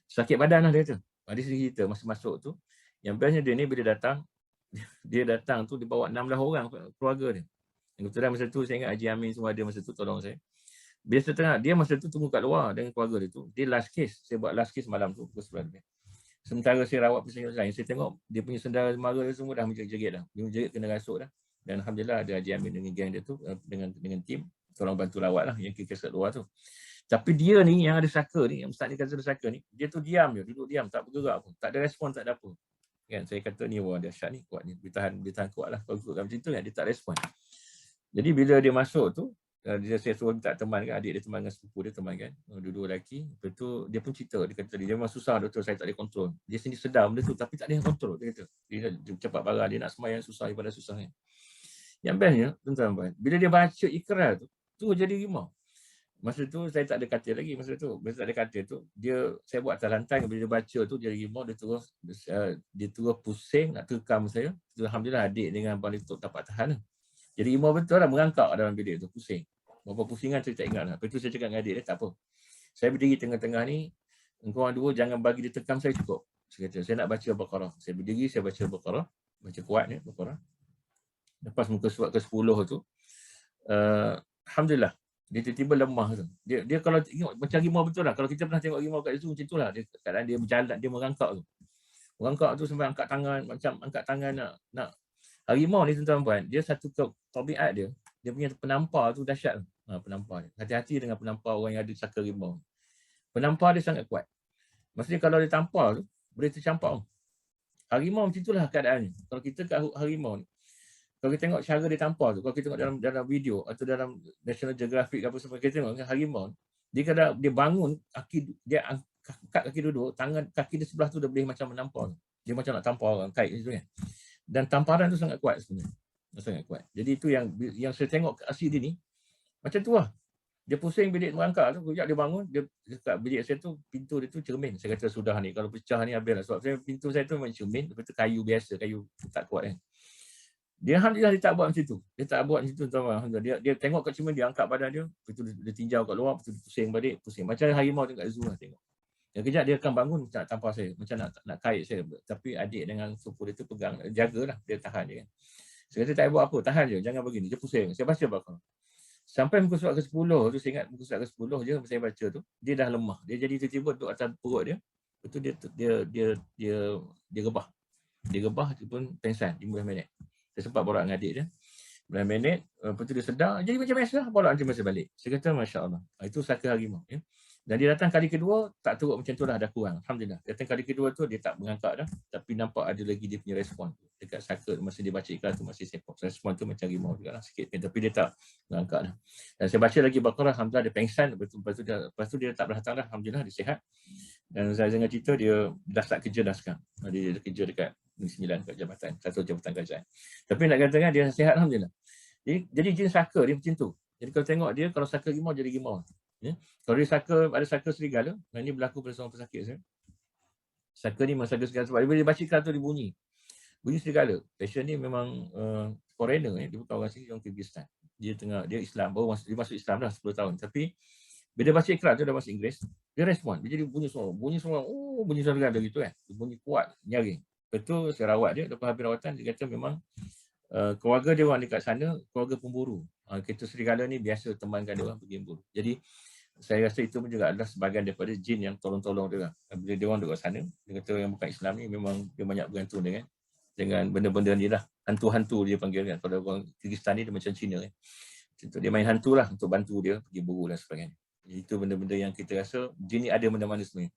sakit badan lah dia kata. Dia sendiri cerita masa masuk tu. Yang bestnya dia ni bila datang tu dia bawa 16 orang keluarga dia. Kebetulan masa tu saya ingat Haji Amin semua ada masa tu tolong saya. Biasa tengah dia masa tu tunggu kat luar dengan keluarga dia tu. Dia last case. Saya buat last case malam tu pukul 9 lebih. Sementara saya rawat pasien lain, saya tengok dia punya sendara mara dia semua dah menjerit dah. Dia menjerit kena rasuk dah. Dan alhamdulillah ada Haji Amin dengan geng dia tu dengan tim tolong bantu rawat lah yang kes kat luar tu. Tapi dia ni yang ada saka ni, yang ustaz ni kata ada saka ni, dia tu diam je, duduk diam, tak bergerak pun. Tak ada respon, tak ada apa. Kan saya kata ni wah dahsyat ni, kuat ni. Dia tahan kuat lah. Kalau ikutkan macam tu kan dia tak respon. Jadi bila dia masuk tu, saya suruh minta teman kan, adik dia teman dengan sepupu dia teman kan, dua-dua lelaki. Lepas tu dia pun cerita, dia kata dia memang susah doktor, saya tak boleh kontrol. Dia sendiri sedar benda tu tapi tak boleh kontrol, dia kata. Dia cepat barang, dia nak semayang susah daripada susah kan. Yang bestnya, tuan-tuan, bila dia baca ikrar tu jadi rimau. Masa tu saya tak ada katil lagi masa tu. Bila tak ada katil tu, saya buat atas lantai, bila dia baca tu dia rimau, dia terus pusing nak terkam saya. Alhamdulillah adik dengan abang dia dapat tahan lah. Jadi rimau betul lah merangkak dalam bilik tu, pusing. Berapa pusingan saya tak ingat lah. Lepas tu saya cakap dengan adik dia, tak apa. Saya berdiri tengah-tengah ni, engkau orang dua jangan bagi dia terkam saya cukup. Saya kata, saya nak baca Al-Baqarah. Saya berdiri, saya baca Al-Baqarah. Baca kuat ni, Al-Baqarah. Lepas muka surat ke-10 tu, alhamdulillah, dia tiba-tiba lemah tu. Dia kalau tengok macam rimau betul lah. Kalau kita pernah tengok rimau kat situ, macam tu lah. Kadang dia berjalan, dia merangkak tu. Merangkak tu sampai angkat tangan, macam angkat tangan nak. Harimau ni tuan-tuan, dia satu tabiat dia punya penampar tu dahsyat. Penampar dia. Hati-hati dengan penampar orang yang ada saka rimau. Penampar dia sangat kuat. Maksudnya kalau dia tampar tu, boleh tercampak. Harimau macam itulah keadaan ni. Kalau kita kat harimau ni, kalau kita tengok cara dia tampar tu, kalau kita tengok dalam video atau dalam National Geographic apa semua, kita tengok harimau, dia bangun, dia angkat kaki duduk, tangan kaki dia sebelah tu dah boleh macam menampar. Dia macam nak tampar orang kait gitu kan. Dan tamparan tu sangat kuat sebenarnya. Sangat kuat. Jadi itu yang saya tengok aksi dia ni, macam tu lah. Dia pusing bilik merangkak tu, kejap dia bangun, dia dekat bilik saya tu, pintu dia tu cermin. Saya kata sudah ni, kalau pecah ni habis lah. Sebab pintu saya tu memang cermin, lepas tu kayu biasa, kayu tak kuat kan. Dia alhamdulillah dia tak buat macam tu. Dia tak buat macam tu tuan-tuan. Dia tengok kat cermin, dia angkat badan dia, lepas tu dia tinjau kat luar, lepas tu dia pusing balik, pusing. Macam harimau tengok kat zoo lah tengok. Dan kejap dia akan bangun macam nak tampar saya, macam nak kait saya. Tapi adik dengan sepupu dia tu pegang, jagalah, dia tahan je kan. Saya kata tak buat apa, tahan je, jangan begini. Dia pusing. Saya baca Baqarah. Sampai muka surat ke-10 tu, saya ingat muka surat ke-10 je saya baca tu, dia dah lemah. Dia jadi tiba-tiba duduk atas perut dia. Lepas tu dia rebah. Dia rebah tu pun pengsan 15 minit. Saya sempat borak dengan adik dia. 15 minit, lepas tu dia sedar, jadi macam biasa lah, borak macam masa balik. Saya kata Masya Allah. Itu saka harimau. Ya. Dan dia datang kali kedua, tak teruk macam tu dah, dah kurang. Alhamdulillah. Datang kali kedua tu, dia tak mengangkat dah. Tapi nampak ada lagi dia punya respon. Dekat saka, masa dia baca iklan tu masih sepok. Respon tu macam rimau juga lah sikit. Tapi dia tak mengangkat dah. Dan saya baca lagi Baqarah, Alhamdulillah dia pengsan. Lepas tu dia tak berdatang dah. Alhamdulillah, dia sihat. Dan saya dengar cerita, dia dah start kerja dah sekarang. Dia kerja dekat Negeri Sembilan, kat jabatan. Satu jabatan kerajaan. Tapi nak katakan dia sihat, Alhamdulillah. Jadi jin saka dia macam tu. Jadi kalau tengok dia, kalau saka rimau, jadi rimau. Ya? Kalau dia ada saka serigala, dan ini berlaku pada seorang pesakit saya. Saka ni memang saka serigala sebab bila dia baca iklan tu dia bunyi. Bunyi serigala. Passion ni memang foreigner, dia bukan orang sini, orang Kyrgyzstan. Dia Islam, baru dia masuk Islam dah 10 tahun. Tapi bila baca iklan tu dah bahasa Inggeris, dia respon. Dia jadi bunyi suara, bunyi serigala gitu kan. Dia bunyi kuat, nyaring. Betul saya rawat dia, lepas habis rawatan dia kata memang keluarga dia orang dekat sana, keluarga pemburu. Kita serigala ni biasa temankan dia orang pergi memburu. Jadi saya rasa itu pun juga adalah sebahagian daripada jin yang tolong-tolong dia. Bila dia orang duduk sana, dia kata yang bukan Islam ni memang dia banyak bergantung dengan benda-benda ni lah. Hantu-hantu dia panggil kan. Kalau orang Kyrgyzstan ni dia macam Cina kan. Dia main hantu lah untuk bantu dia pergi buru dan sebagainya. Jadi itu benda-benda yang kita rasa jin ni ada mana-mana sebenarnya.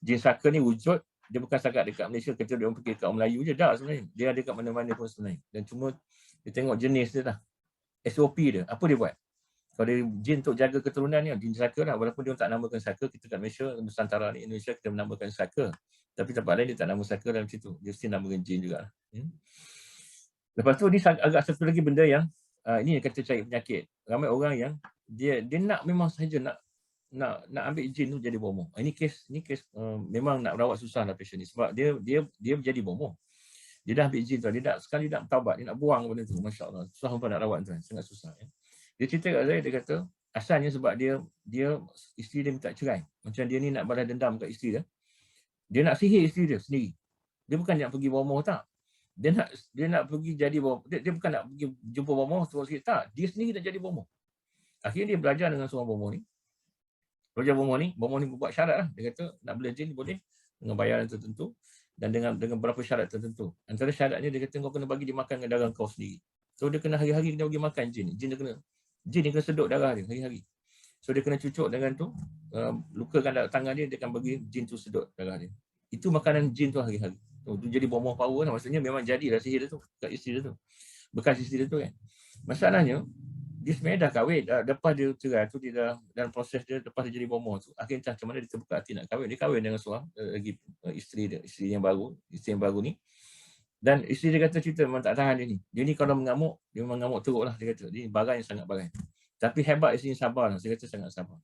Jin saka ni wujud, dia bukan setakat dekat Malaysia, kita dia orang pergi dekat Melayu je, tak sebenarnya. Dia ada kat mana-mana pun sebenarnya. Dan cuma dia tengok jenis dia lah. SOP dia, apa dia buat? Kalau dia jin untuk jaga keturunan ni, jin saka lah. Walaupun dia tak namakan saka, kita kat Malaysia, Nusantara ni, Indonesia, kita menamakan saka. Tapi tempat lain dia tak nama saka dalam situ. Dia mesti namakan jin juga. Lepas tu, ni agak satu lagi benda yang, ini yang kata cari penyakit. Ramai orang yang, dia nak memang sahaja nak ambil jin tu jadi bomoh. Ini kes memang nak rawat susah lah pasien ni. Sebab dia jadi bomoh. Dia dah ambil jin tu, dia nak taubat, dia nak buang benda tu. Masya Allah. Susah pun nak rawat tu, sangat susah. Dia cerita kat saya, dia kata, asalnya sebab dia isteri dia minta cerai. Macam dia ni nak balas dendam kat isteri dia. Dia nak sihir isteri dia sendiri. Dia bukan nak pergi bomoh tak. Dia nak pergi jadi bomoh. Dia bukan nak pergi jumpa bomoh, suruh sikit tak. Dia sendiri nak jadi bomoh. Akhirnya dia belajar dengan seorang bomoh ni. Belajar bomoh ni buat syarat lah. Dia kata, nak bela jin boleh dengan bayaran tertentu dan dengan berapa syarat tertentu. Antara syaratnya dia kata, kau kena bagi dia makan dengan darah kau sendiri. So dia kena hari-hari dia bagi makan jin. Jin dia kena sedut darah dia hari-hari. So dia kena cucuk dengan tu, lukakan tangan dia akan bagi jin tu sedut darah dia. Itu makanan jin tu hari-hari. Tu jadi bomoh power lah. Maksudnya memang jadilah sihir dia tu kat isteri dia tu. Bekas isteri dia tu kan. Masalahnya, dia sebenarnya dah kahwin. Lepas dia cerai tu, dia dah dalam proses dia, lepas dia jadi bomoh tu, akhirnya entah macam mana dia terbuka hati nak kahwin. Dia kahwin dengan seorang lagi isteri yang baru ni. Dan isteri dia kata cerita memang tak tahan dia ni. Dia ni kalau mengamuk, dia memang ngamuk teruk lah dia kata. Dia barang yang sangat barang. Tapi hebat isteri sabar lah. Saya kata sangat sabar.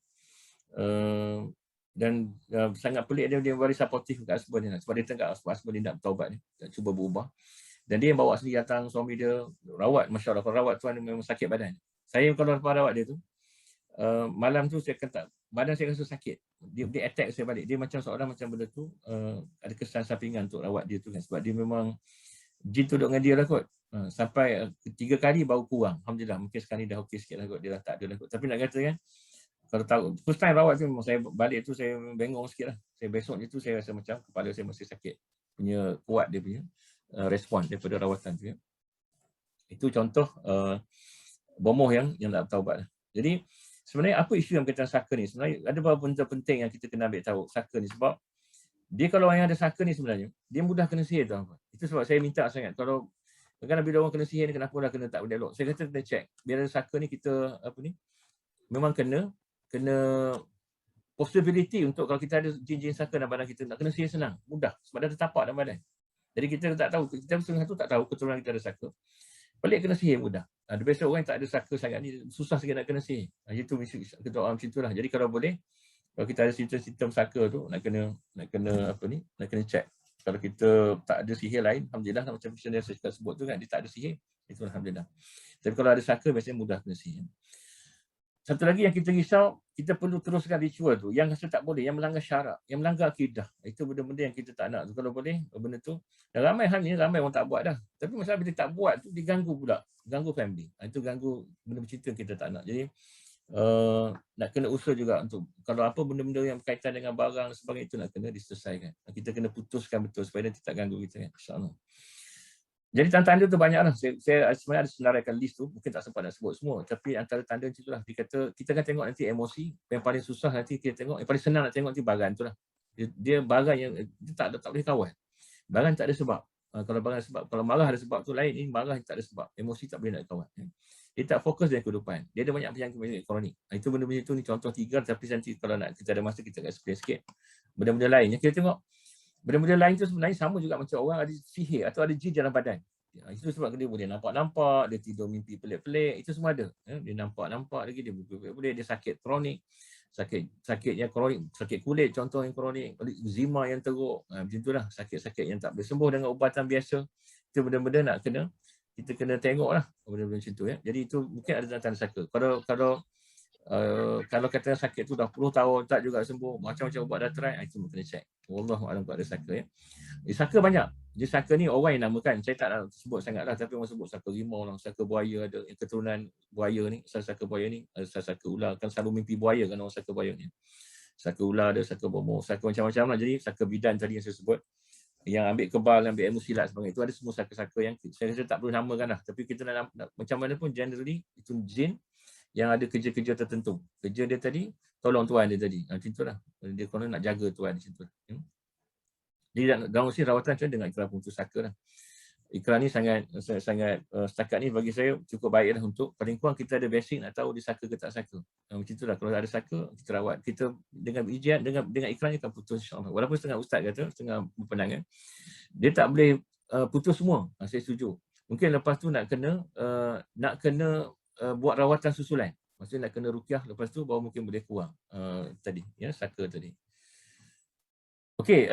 Dan sangat pelik dia very supportive kat husband dia. Sebab dia tengok husband dia nak bertaubat ni. Nak cuba berubah. Dan dia yang bawa sendiri datang suami dia rawat. Masya Allah. Kalau rawat tu memang sakit badan. Saya kalau lepas rawat dia tu, malam tu saya kata badan saya rasa sakit. Dia attack saya balik. Dia macam seorang macam benda tu ada kesan sampingan untuk rawat dia tu kan. Sebab dia memang jin tu duduk dengan dia lah kot. Sampai 3 kali baru kurang. Alhamdulillah. Mungkin sekarang ni dah okey sikit lah kot. Dia dah tak ada lah kot. Tapi nak kata kan, kalau tahu, first time rawat tu memang saya balik tu saya bengong sikit lah. Saya besoknya tu saya rasa macam kepala saya masih sakit. Kuat dia punya respon daripada rawatan tu ya. Itu contoh bomoh yang nak bertaubat lah. Jadi sebenarnya apa isu yang berkaitan saka ni? Sebenarnya ada beberapa benda penting yang kita kena ambil tahu saka ni. Sebab dia kalau yang ada saka ni sebenarnya, dia mudah kena sihir tuan-tuan. Itu sebab saya minta sangat. Kalau kadang-kadang bila orang kena sihir ni, kenapa dah kena tak boleh elok. Saya kata kena check. Biar ada saka ni kita, memang kena possibility untuk kalau kita ada jin-jin saka dalam badan kita, nak kena sihir senang. Mudah. Sebab dah ada tapak dalam badan. Jadi kita tak tahu. Kita setengah tu tak tahu keturunan kita ada saka. Pelik kena sihir mudah. Biasa orang yang tak ada saka sangat ni, susah sikit nak kena sihir. Itu kita orang macam itulah. Jadi kalau boleh, kalau kita ada simptom saka tu nak kena check. Kalau kita tak ada sihir lain, alhamdulillah macam yang saya sebut tu kan, dia tak ada sihir, itu alhamdulillah. Tapi kalau ada saka biasanya mudah kena sihir. Satu lagi yang kita risau, kita perlu teruskan ritual tu. Yang rasa tak boleh, yang melanggar syarak, yang melanggar akidah. Itu benda-benda yang kita tak nak. Kalau boleh, benda tu. Dan ramai orang tak buat dah. Tapi masalah bila tak buat tu, diganggu pula. Ganggu family. Itu ganggu benda bercerita kita tak nak. Jadi, nak kena usaha juga untuk, kalau apa benda-benda yang berkaitan dengan barang dan sebagainya itu nak kena diselesaikan. Kita kena putuskan betul supaya nanti tak ganggu kita kan. InsyaAllah. Jadi tanda-tanda tu banyak lah. Saya sebenarnya ada senaraikan list tu, mungkin tak sempat nak sebut semua. Tapi antara tanda macam itulah. Kita kan tengok nanti emosi, yang paling susah nanti kita tengok, yang paling senang nak tengok nanti baran tu lah. Dia baran yang dia tak boleh kawal. Baran tak ada sebab. Kalau baran sebab, kalau marah ada sebab tu lain, ini marah tak ada sebab. Emosi tak boleh nak kawal. Dia tak fokus dengan kehidupan. Dia ada banyak penyakit kronik. Itu benda-benda tu ni contoh 3, tapi nanti kalau nak kita ada masa kita akan explain sikit. Benda-benda lain yang kita tengok, benda-benda lain tu sebenarnya sama juga macam orang ada sihir atau ada jin dalam badan. Itu sebab dia boleh nampak-nampak, dia tidur mimpi pelik-pelik, itu semua ada. Dia nampak-nampak lagi, dia pelik-pelik, dia sakit kronik, sakit yang kronik, sakit kulit contoh yang kronik, eczema yang teruk, macam itulah, sakit-sakit yang tak boleh sembuh dengan ubatan biasa. Itu benda-benda nak kena, kita kena tengok lah benda-benda macam tu. Jadi itu mungkin ada tanda saka. Kalau kata sakit tu dah 10 tahun tak juga sembuh, macam-macam ubat dah try, itu kena check. Wallahualam tak ada saka ya. Saka banyak. Dia saka ni orang yang namakan. Saya tak nak sebut sangat lah, tapi orang sebut saka rimau lah, saka buaya ada, yang keturunan buaya ni, saka buaya ni, saka ular, kan selalu mimpi buaya kan orang saka buaya ni. Saka ular ada, saka bomoh, saka macam-macam lah. Jadi saka bidan tadi yang saya sebut, yang ambil kebal, ambil ilmu silat sebagainya, itu ada semua saka-saka yang saya rasa tak perlu namakan lah. Tapi kita nak macam mana pun generally, itu jin yang ada kerja-kerja tertentu. Kerja dia tadi, tolong tuan dia tadi. Macam itulah. Dia konon nak jaga tuan macam tu. Jadi dalam usia rawatan macam dengan ikrar putus saka lah. Ikrar ni sangat setakat ni bagi saya cukup baik lah untuk paling kurang kita ada basic nak tahu dia saka ke tak saka. Macam itulah. Kalau ada saka, kita rawat. Kita dengan ijian, dengan ikrar ni akan putus insyaAllah. Walaupun setengah ustaz kata, setengah berpandangan, dia tak boleh putus semua. Saya setuju. Mungkin lepas tu nak kena buat rawatan susulan. Maksudnya nak kena ruqyah, lepas tu baru mungkin boleh kurang tadi, ya, saka tadi. Okey,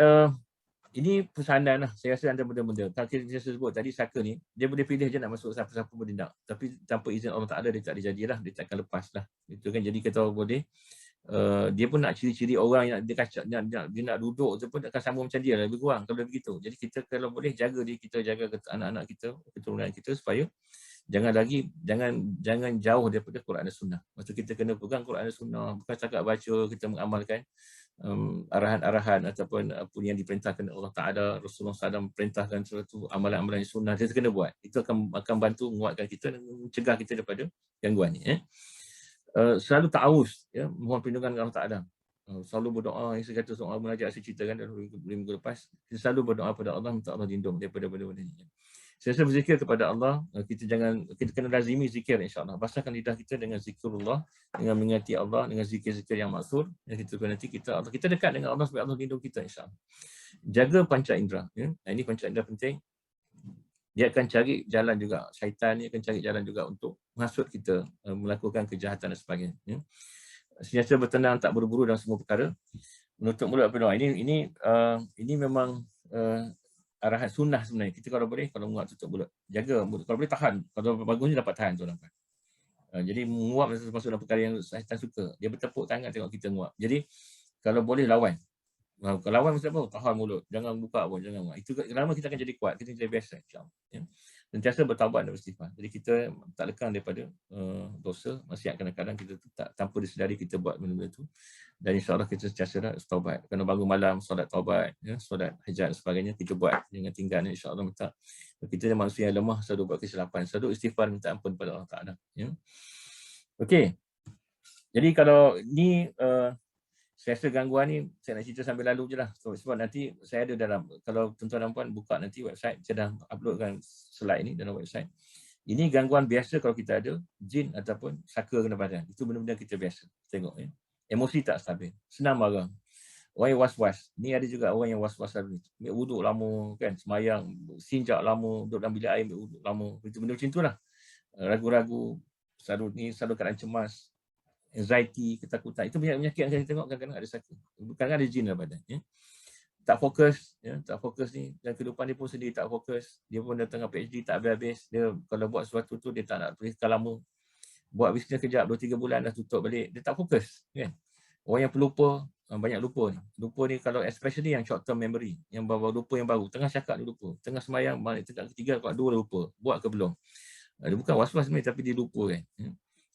ini pesanan lah. Saya rasa ada benda-benda. Kalau kita sebut tadi, saka ni, dia boleh pilih je nak masuk siapa-siapa boleh tak. Tapi tanpa izin Allah Ta'ala, dia tak dijadilah. Dia tak akan lepas lah. Itu kan, jadi kita boleh, dia pun nak ciri-ciri orang yang dia kacak, dia nak duduk tu pun akan sama macam dia lah, lebih kurang kalau begitu. Jadi kita kalau boleh jaga dia, kita jaga anak-anak kita, keturunan kita supaya jangan jauh daripada Quran dan Sunnah. Maksud kita kena pegang Quran dan Sunnah, bukan cakap baca, kita mengamalkan arahan-arahan ataupun apa yang diperintahkan Allah Ta'ala, Rasulullah SAW perintahkan sesuatu amalan-amalan sunnah, kita kena buat. Itu akan bantu menguatkan kita dan mencegah kita daripada gangguan ni. Selalu ta'awuz, ya, mohon perlindungan dengan Allah Ta'ala. Selalu berdoa, yang saya kata soal munajat saya ceritakan dalam minggu lepas, kita selalu berdoa pada Allah, minta Allah lindung daripada benda-benda ni. Saya rasa berzikir kepada Allah, kita kena lazimi zikir insyaAllah. Basahkan lidah kita dengan zikrullah, dengan mengingati Allah, dengan zikir-zikir yang maksud. Dan nanti kita dekat dengan Allah supaya Allah lindung kita insyaAllah. Jaga panca indera. Ya. Ini panca indera penting. Dia akan cari jalan juga. Syaitan ni akan cari jalan juga untuk menghasut kita, melakukan kejahatan dan sebagainya. Ya. Sentiasa bertenang, tak buru-buru dalam semua perkara. Menutup mulut berdoa. Ini memang arahan sunnah sebenarnya. Kita kalau boleh, kalau menguap tutup mulut. Jaga mulut. Kalau boleh tahan. Kalau bagusnya dapat tahan tuan-tuan. Jadi menguap masuk dalam perkara yang syaitan suka. Dia bertepuk tangan tengok kita menguap. Jadi kalau boleh lawan. Kalau lawan mesti apa? Tahan mulut. Jangan buka pun. Jangan buat. Itu lama kita akan jadi kuat. Kita jadi biasa. InsyaAllah. Ya. Sentiasa bertaubat dan beristighfar. Jadi kita tak lekang daripada dosa. Maksiat kadang-kadang kita tanpa disedari kita buat benda-benda itu. Dan insyaAllah kita sentiasa taubat. Kena bangun malam, solat taubat, ya, solat hajat dan sebagainya, kita buat. Jangan tinggal, insyaAllah minta. Kita manusia yang lemah, selalu buat kesilapan. Selalu istighfar, minta ampun kepada Allah Ta'ala. Ya. Okey. Jadi kalau ni, saya rasa gangguan ni, saya nak cerita sambil lalu je lah. Sebab nanti saya ada dalam, kalau tuan-tuan dan puan buka nanti website, saya dah uploadkan slide ni dalam website. Ini gangguan biasa kalau kita ada jin ataupun saka kena badan. Itu benda-benda kita biasa. Tengok ya. Emosi tak stabil. Senang marah. Orang yang was-was. Ni ada juga orang yang was-was selalu. Ambil wuduk lama kan. Semayang, sinjak lama, duduk dalam bilik air, ambil wuduk lama. Itu benda macam tu lah. Ragu-ragu, selalu keadaan cemas. Anxiety, ketakutan. Itu penyakit yang saya tengok kadang-kadang ada saka. Kadang-kadang ada jin dalam badan. Ya. Tak fokus, ya, tak fokus ni. Dan kehidupan dia pun sendiri tak fokus. Dia pun dah tengah PhD tak habis-habis. Dia kalau buat sesuatu tu dia tak nak tuliskan lama. Buat bisnes kejap 2-3 bulan dah tutup balik. Dia tak fokus, kan. Orang yang pelupa, banyak lupa ni. Lupa ni kalau especially yang short term memory, yang baru lupa yang baru. Tengah cakap dia lupa. Tengah semayang, tengah ketiga, kat dua dia lupa. Buat ke belum? Dia bukan was-was sebenarnya tapi dia lupa kan.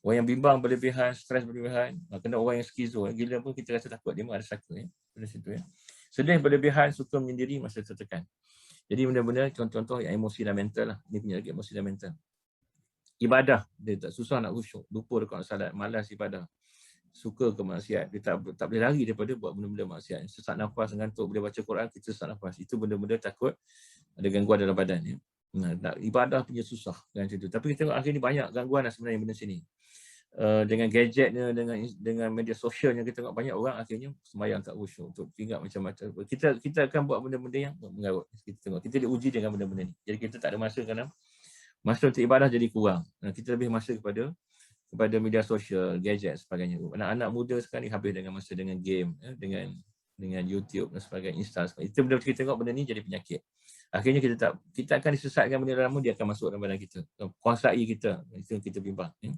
Orang yang bimbang berlebihan, stres berlebihan, kena orang yang skizo, gila pun kita rasa takut dia memang ada saka. Pada situ ya. Sedih berlebihan, suka menyendiri, masa tertekan. Jadi benda-benda contoh-contoh yang emosi dan mental lah. Ini penyakit emosi dan mental. Ibadah, dia tak susah nak khusyuk. Lupa dekat salat, malas ibadah. Suka ke maksiat, dia tak boleh lari daripada buat benda-benda maksiat. Sesak nafas, ngantuk, boleh baca Quran, kita sesak nafas. Itu benda-benda takut ada gangguan dalam badan. Ya. Nak ibadah punya susah kan macam tu. Tapi kita tengok akhir ni banyak gangguan lah sebenarnya benda sini. Dengan gadgetnya, dengan media sosialnya, kita tengok banyak orang akhirnya sembahyang tak khusyuk untuk ingat macam-macam. Kita akan buat benda-benda yang mengarut. Kita tengok, kita diuji dengan benda-benda ni. Jadi kita tak ada masa kadang. Masa untuk ibadah jadi kurang. Kita lebih masa kepada media sosial, gadget sebagainya. Anak-anak muda sekarang ni habis dengan masa dengan game, ya, dengan YouTube dan sebagainya, Insta sebagainya. Itu benda kita tengok benda ni jadi penyakit. Akhirnya kita akan disesatkan benda lama, dia akan masuk dalam badan kita. Kuasai kita, itu yang kita bimbang. Ya.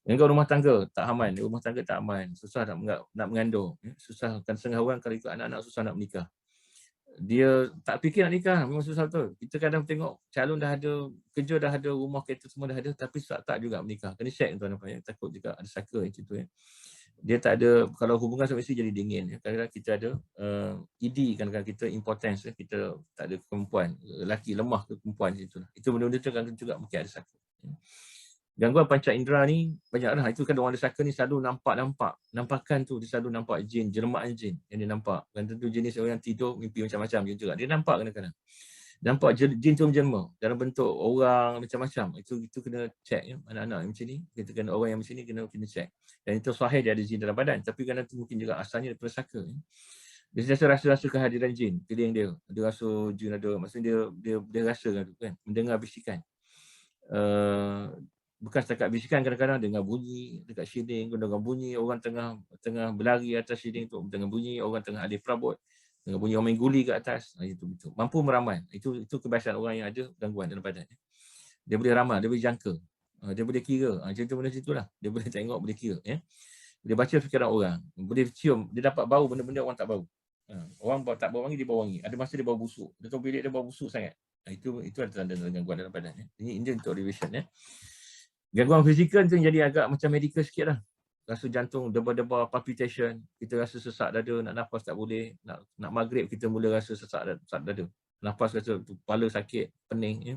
Dengan rumah tangga tak aman, rumah tangga tak aman, susah nak mengandung, ya. Susah, kan setengah orang kalau ikut anak-anak susah nak menikah. Dia tak fikir nak nikah, memang susah betul. Kita kadang tengok calon dah ada, kerja dah ada, rumah kereta semua dah ada, tapi tak juga menikah. Kena check tuan-tuan, takut juga ada saka macam tu. Ya. Dia tak ada, kalau hubungan suami isteri jadi dingin. Ya. Kadang-kadang kita ada ED, kadang-kadang kita impotence, ya. Kita tak ada kemampuan, lelaki lemah ke perempuan itu. Itu benda-benda tu kan juga mungkin ada saka. Ya. Gangguan panca indera ni banyaklah. Itu kan orang ada saka ni selalu nampakan tu, dia selalu nampak jin, jelmaan jin yang dia nampak. Dan tentu jenis orang yang tidur mimpi macam-macam juga. Dia nampak kadang-kadang. Nampak jin tu menjelma dalam bentuk orang macam-macam. Itu kena check, ya. Anak-anak yang macam ni, kita kena orang yang macam ni kena check. Dan itu sahih dia ada jin dalam badan, tapi kadang tu mungkin juga asalnya daripada saka. Ya. Dia sentiasa rasa kehadiran jin keliling dia. Dia rasa jin ada, maksudnya dia rasa kan, mendengar bisikan. Bukan setakat bisikan, kadang-kadang dengar bunyi dekat shading, dengar bunyi orang tengah berlari atas shading tu, dengar bunyi orang tengah alih perabot, dengar bunyi orang main guli kat atas. Itu betul. Mampu meramal. Itu kebiasaan orang yang ada gangguan dalam badan. Dia boleh ramal, dia boleh jangka. Dia boleh kira. Macam tu benda situlah. Dia boleh tengok, boleh kira. Ya. Dia baca fikiran orang. Boleh cium. Dia dapat bau benda-benda orang tak bau. Orang tak bau wangi, dia bau wangi. Ada masa dia bau busuk. Dia tahu bilik dia bau busuk sangat. Itu ada tanda gangguan dalam badan. Ya. Ini untuk revision. Ya. Gangguan fizikal tu jadi agak macam medical sikit lah. Rasa jantung, debar-debar, palpitation. Kita rasa sesak dada, nak nafas tak boleh. Nak maghrib kita mula rasa sesak dada. Nafas rasa kepala sakit, pening. Ya.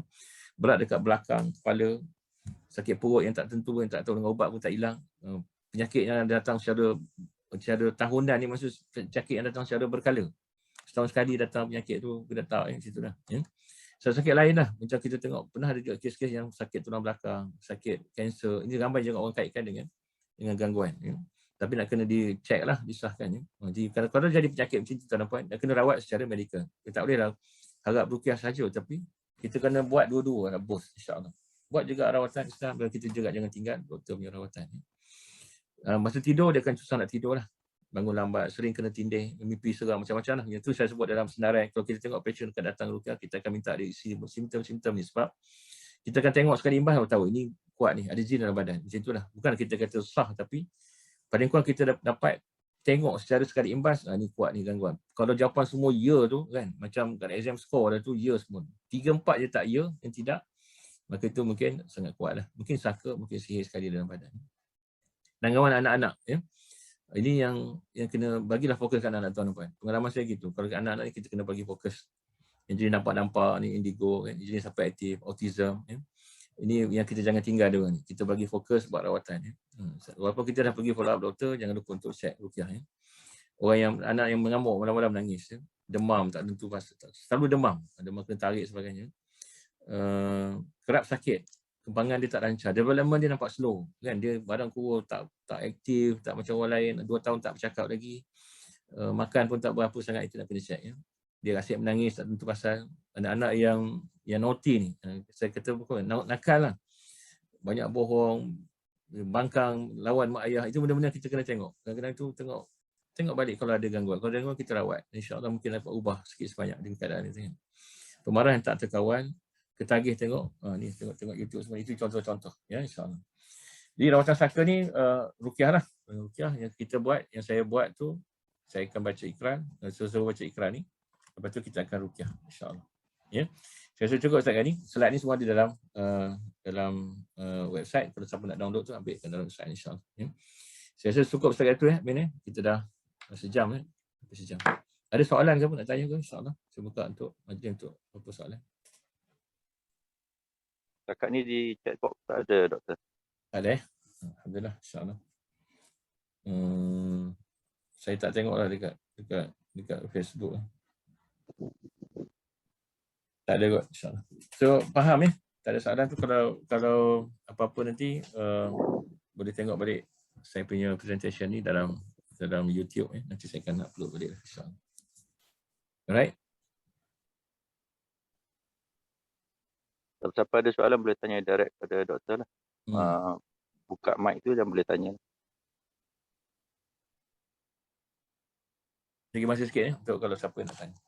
Berat dekat belakang kepala. Sakit perut yang tak tentu, yang tak tahu dengan ubat pun tak hilang. Penyakit yang datang secara tahunan ni, maksud penyakit yang datang secara berkala. Setahun sekali datang penyakit tu, kita tahu situ lah. Ya. Sakit lain lah. Macam kita tengok, pernah ada juga kes-kes yang sakit tulang belakang, sakit kanser. Ini ramai juga orang kaitkan dengan gangguan. Ya. Tapi nak kena dicek lah, disahkan. Ya. Jadi kalau jadi penyakit macam itu, tuan-tuan, nak kena rawat secara medikal. Kita tak boleh lah harap rukiah saja, tapi kita kena buat dua-dua lah, both, insyaAllah. Buat juga rawatan Islam, dan kita juga jangan tinggal doktor punya rawatan. Ya. Masa tidur, dia akan susah nak tidur lah. Bangun lambat, sering kena tindih, mimpi seram, macam-macam lah. Yang tu saya sebut dalam senarai. Kalau kita tengok patient akan datang rukiah, kita akan minta dia isi simptom-simptom ni, sebab kita akan tengok sekali imbas, tahu ini kuat ni, ada jin dalam badan. Macam itulah. Bukan kita kata sah, tapi paling kurang kita dapat tengok secara sekali imbas, ni kuat ni gangguan. Kalau jawapan semua ya tu kan, macam kat exam score dah tu ya semua. 3-4 je tak ya, yang tidak, maka itu mungkin sangat kuat lah. Mungkin saka, mungkin sihir sekali dalam badan. Gangguan anak-anak, ya. Ini yang kena bagilah fokus kat anak-anak, tuan-tuan. Pengalaman saya gitu. Kalau anak-anak ni kita kena bagi fokus. Yang jenis nampak-nampak ni, indigo, kan? Jenis sampai aktif, autism. Ya? Ini yang kita jangan tinggal dia ni. Kita bagi fokus buat rawatan. Ya? Walaupun kita dah pergi follow up doktor, jangan lupa untuk check rukiah. Ya? Anak yang mengamuk malam-malam menangis. Ya? Demam, tak tentu pasal. Selalu demam. Demam kena tarik sebagainya. Kerap sakit. Kembangan dia tak lancar, development dia nampak slow kan, dia badan kurus, tak aktif, tak macam orang lain, 2 tahun tak bercakap lagi, makan pun tak berapa sangat. Itu nak kena check. Ya. Dia asyik menangis, tak tentu pasal. Anak-anak yang naughty ni, saya kata bukan nakal lah, banyak bohong, bangkang, lawan mak ayah, itu benda-benda kita kena tengok. Kadang-kadang tu tengok balik kalau ada gangguan. Kalau ada gangguan kita rawat, insya-Allah mungkin dapat ubah sikit sebanyak dengan keadaan itu. Pemarahan tak terkawal, ketagih tengok, ni tengok YouTube semua, itu contoh-contoh, ya, insyaAllah. Jadi rawatan saka ni, rukiah lah. Rukiah yang kita buat, yang saya buat tu, saya akan baca ikrar, sesuai baca ikrar ni, lepas tu kita akan rukiah, insyaAllah. Ya. Saya rasa cukup setakat ni, slide ni semua ada dalam website, kalau siapa nak download tu, ambil kat dalam website, insyaAllah. Ya. Saya rasa cukup setakat tu, Min, kita dah sejam, sejam. Ada soalan ke apa nak tanya ke? InsyaAllah. Saya buka untuk majlis untuk apa soalan. Setakat ni di chat box tak ada, Doktor. Ada Alhamdulillah, insyaAllah. Saya tak tengok lah dekat Facebook. Tak ada kot, insyaAllah. So, faham ya? Tak ada soalan tu. Kalau apa-apa nanti, boleh tengok balik saya punya presentation ni dalam YouTube ya. Nanti saya akan upload balik lah, insyaAllah. Alright? Kalau siapa ada soalan boleh tanya direct pada doktor lah. Buka mic tu dan boleh tanya. Lagi masa sikit ya, untuk kalau siapa nak tanya.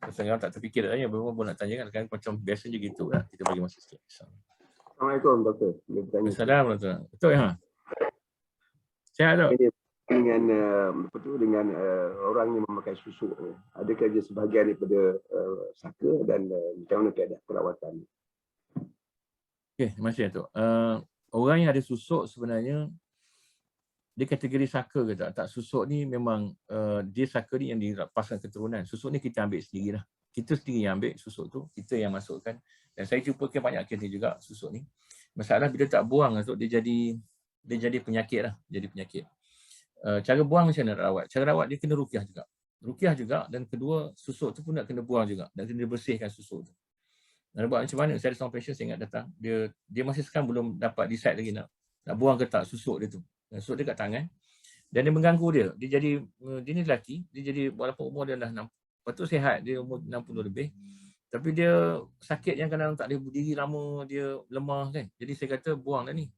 Kalau tak terfikir nak tanya, berapa pun nak tanya kan macam biasa je gitu lah. Kita bagi masa sikit. Assalamualaikum, Doktor. Assalamualaikum. Betul ya? Sihat tak? Dengan orang yang memakai susuk ni, adakah dia sebahagian daripada saka dan macam mana keadaan perawatan? Okey, terima kasih Datuk. Orang yang ada susuk sebenarnya dia kategori saka ke tak? Tak, susuk ni memang dia saka ni yang dirapaskan keturunan. Susuk ni kita ambil sendirilah. Kita sendiri yang ambil susuk tu, kita yang masukkan. Dan saya jumpakan banyak kes ni juga susuk ni. Masalah bila tak buang Datuk, dia jadi penyakit lah, jadi penyakit. Cara buang macam mana nak rawat? Cara rawat dia kena ruqyah juga. Ruqyah juga, dan kedua susuk tu pun nak kena buang juga. Dan kena bersihkan susuk tu. Nak buat macam mana? Saya ada seorang patient saya ingat datang. Dia masih sekarang belum dapat decide lagi nak buang ke tak susuk dia tu. Susuk dia kat tangan. Dan dia mengganggu dia. Dia ni lelaki. Dia jadi walaupun umur dia dah 6. Patut sihat. Dia umur 60 lebih. Tapi dia sakit yang kadang tak boleh berdiri lama. Dia lemah kan. Jadi saya kata buang dah ni.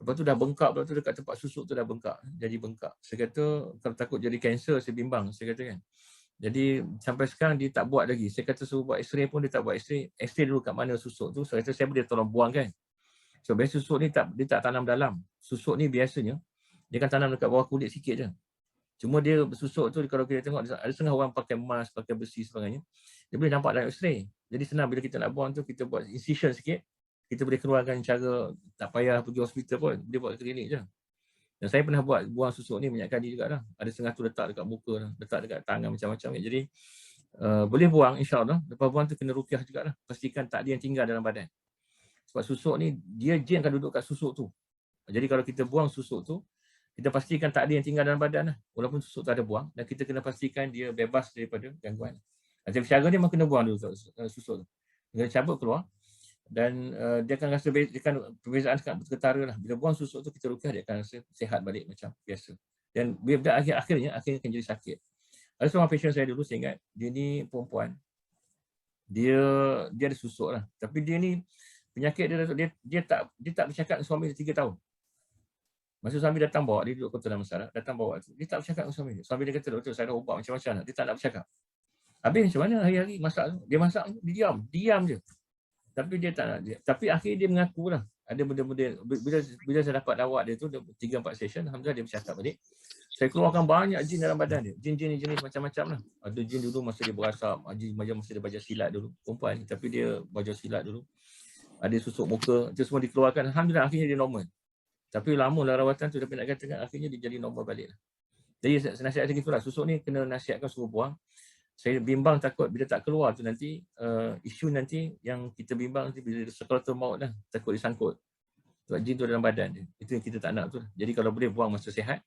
Lepas tu dah bengkak. Lepas tu dekat tempat susuk tu dah bengkak. Jadi bengkak. Saya kata kalau takut jadi kanser saya bimbang. Saya kata kan. Jadi sampai sekarang dia tak buat lagi. Saya kata suruh buat x-ray pun dia tak buat x-ray. X-ray dulu kat mana susuk tu. Saya kata saya boleh tolong buang kan. So biasa susuk ni dia tak tanam dalam. Susuk ni biasanya dia kan tanam dekat bawah kulit sikit je. Cuma dia susuk tu kalau kita tengok ada setengah orang pakai mask, pakai besi sebagainya. Dia boleh nampak dalam x-ray. Jadi senang bila kita nak buang tu kita buat incision sikit. Kita boleh keluarkan cara tak payah pergi hospital pun. Dia buat klinik je. Dan saya pernah buang susuk ni banyak kali juga dah. Ada setengah tu letak dekat muka dah, letak dekat tangan macam-macam. Jadi boleh buang insya-Allah. Lepas buang tu kena ruqyah jugalah. Pastikan tak ada yang tinggal dalam badan. Sebab susuk ni dia jin akan duduk kat susuk tu. Jadi kalau kita buang susuk tu, kita pastikan tak ada yang tinggal dalam badan lah. Walaupun susuk tu ada buang, dan kita kena pastikan dia bebas daripada gangguan. Jadi cara ni memang kena buang dulu susuk tu. Kena cabut keluar. Dan dia akan rasa perbezaan sangat ketara lah. Bila buang susuk tu kita ruqyah, dia akan rasa sihat balik macam biasa. Dan bila akhirnya akan jadi sakit. Ada seorang patient saya dulu, saya ingat dia ni perempuan. Dia ada susuk lah. Tapi dia ni penyakit dia tak bercakap dengan suami dia 3 tahun. Masa suami datang bawa, dia duduk Kota Damansara, datang bawa tu, dia tak bercakap dengan suami dia. Suami dia kata, doktor saya dah ubat macam-macam lah. Dia tak nak bercakap. Habis macam mana hari-hari masak tu? Dia masak, dia diam je. Tapi dia tak nak. Tapi akhirnya dia mengaku lah. Ada benda-benda, bila saya dapat rawat dia tu, 3-4 session, alhamdulillah dia bercakap balik. Saya keluarkan banyak jin dalam badan dia. Jin-jin jenis macam-macam lah. Ada jin dulu masa dia berasap, masa dia belajar silat dulu. Perempuan ni, tapi dia belajar silat dulu. Ada susuk muka, itu semua dikeluarkan. Alhamdulillah akhirnya dia normal. Tapi lama lah rawatan tu, tapi nak katakan akhirnya dia jadi normal balik lah. Jadi nasihat saya gitulah, susuk ni kena nasihatkan suruh buang. Saya bimbang takut bila tak keluar tu nanti, isu nanti yang kita bimbang nanti bila sekolatul maut lah, takut disangkut. Sebab jin tu dalam badan dia. Itu yang kita tak nak tu lah. Jadi kalau boleh buang masa sihat,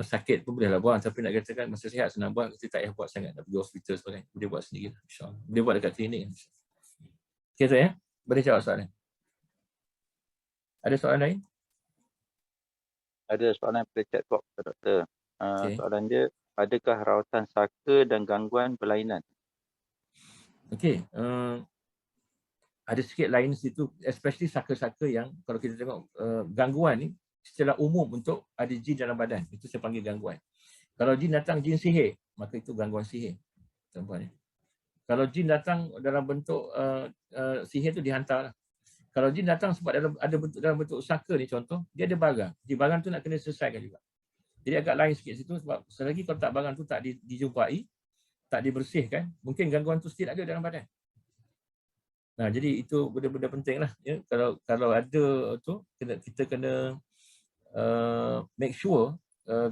sakit pun bolehlah buang. Tapi nak katakan masa sihat senang buang, kita tak payah buat sangat, nak pergi hospital sebagainya. Boleh buat sendiri lah, insyaAllah. Boleh buat dekat klinik. Okay tu ya, boleh jawab soalan. Ada soalan lain? Ada soalan pada chat box, doktor. Okay. Soalan dia, adakah rawatan saka dan gangguan berlainan? Okey, ada sikit lain situ, especially saka-saka yang kalau kita tengok gangguan ni secara umum untuk ada jin dalam badan. Itu saya panggil gangguan. Kalau jin datang jin sihir, maka itu gangguan sihir. Tuan-tuan. Kalau jin datang dalam bentuk sihir tu dihantar lah. Kalau jin datang sebab dalam bentuk saka ni contoh, dia ada barang. Di barang tu nak kena selesaikan juga. Jadi agak lain sikit situ sebab selagi kalau tak barang tu tak dijumpai, tak dibersihkan, mungkin gangguan tu still ada dalam badan. Nah, jadi itu benda-benda penting lah. Ya. Kalau ada tu, kita kena make sure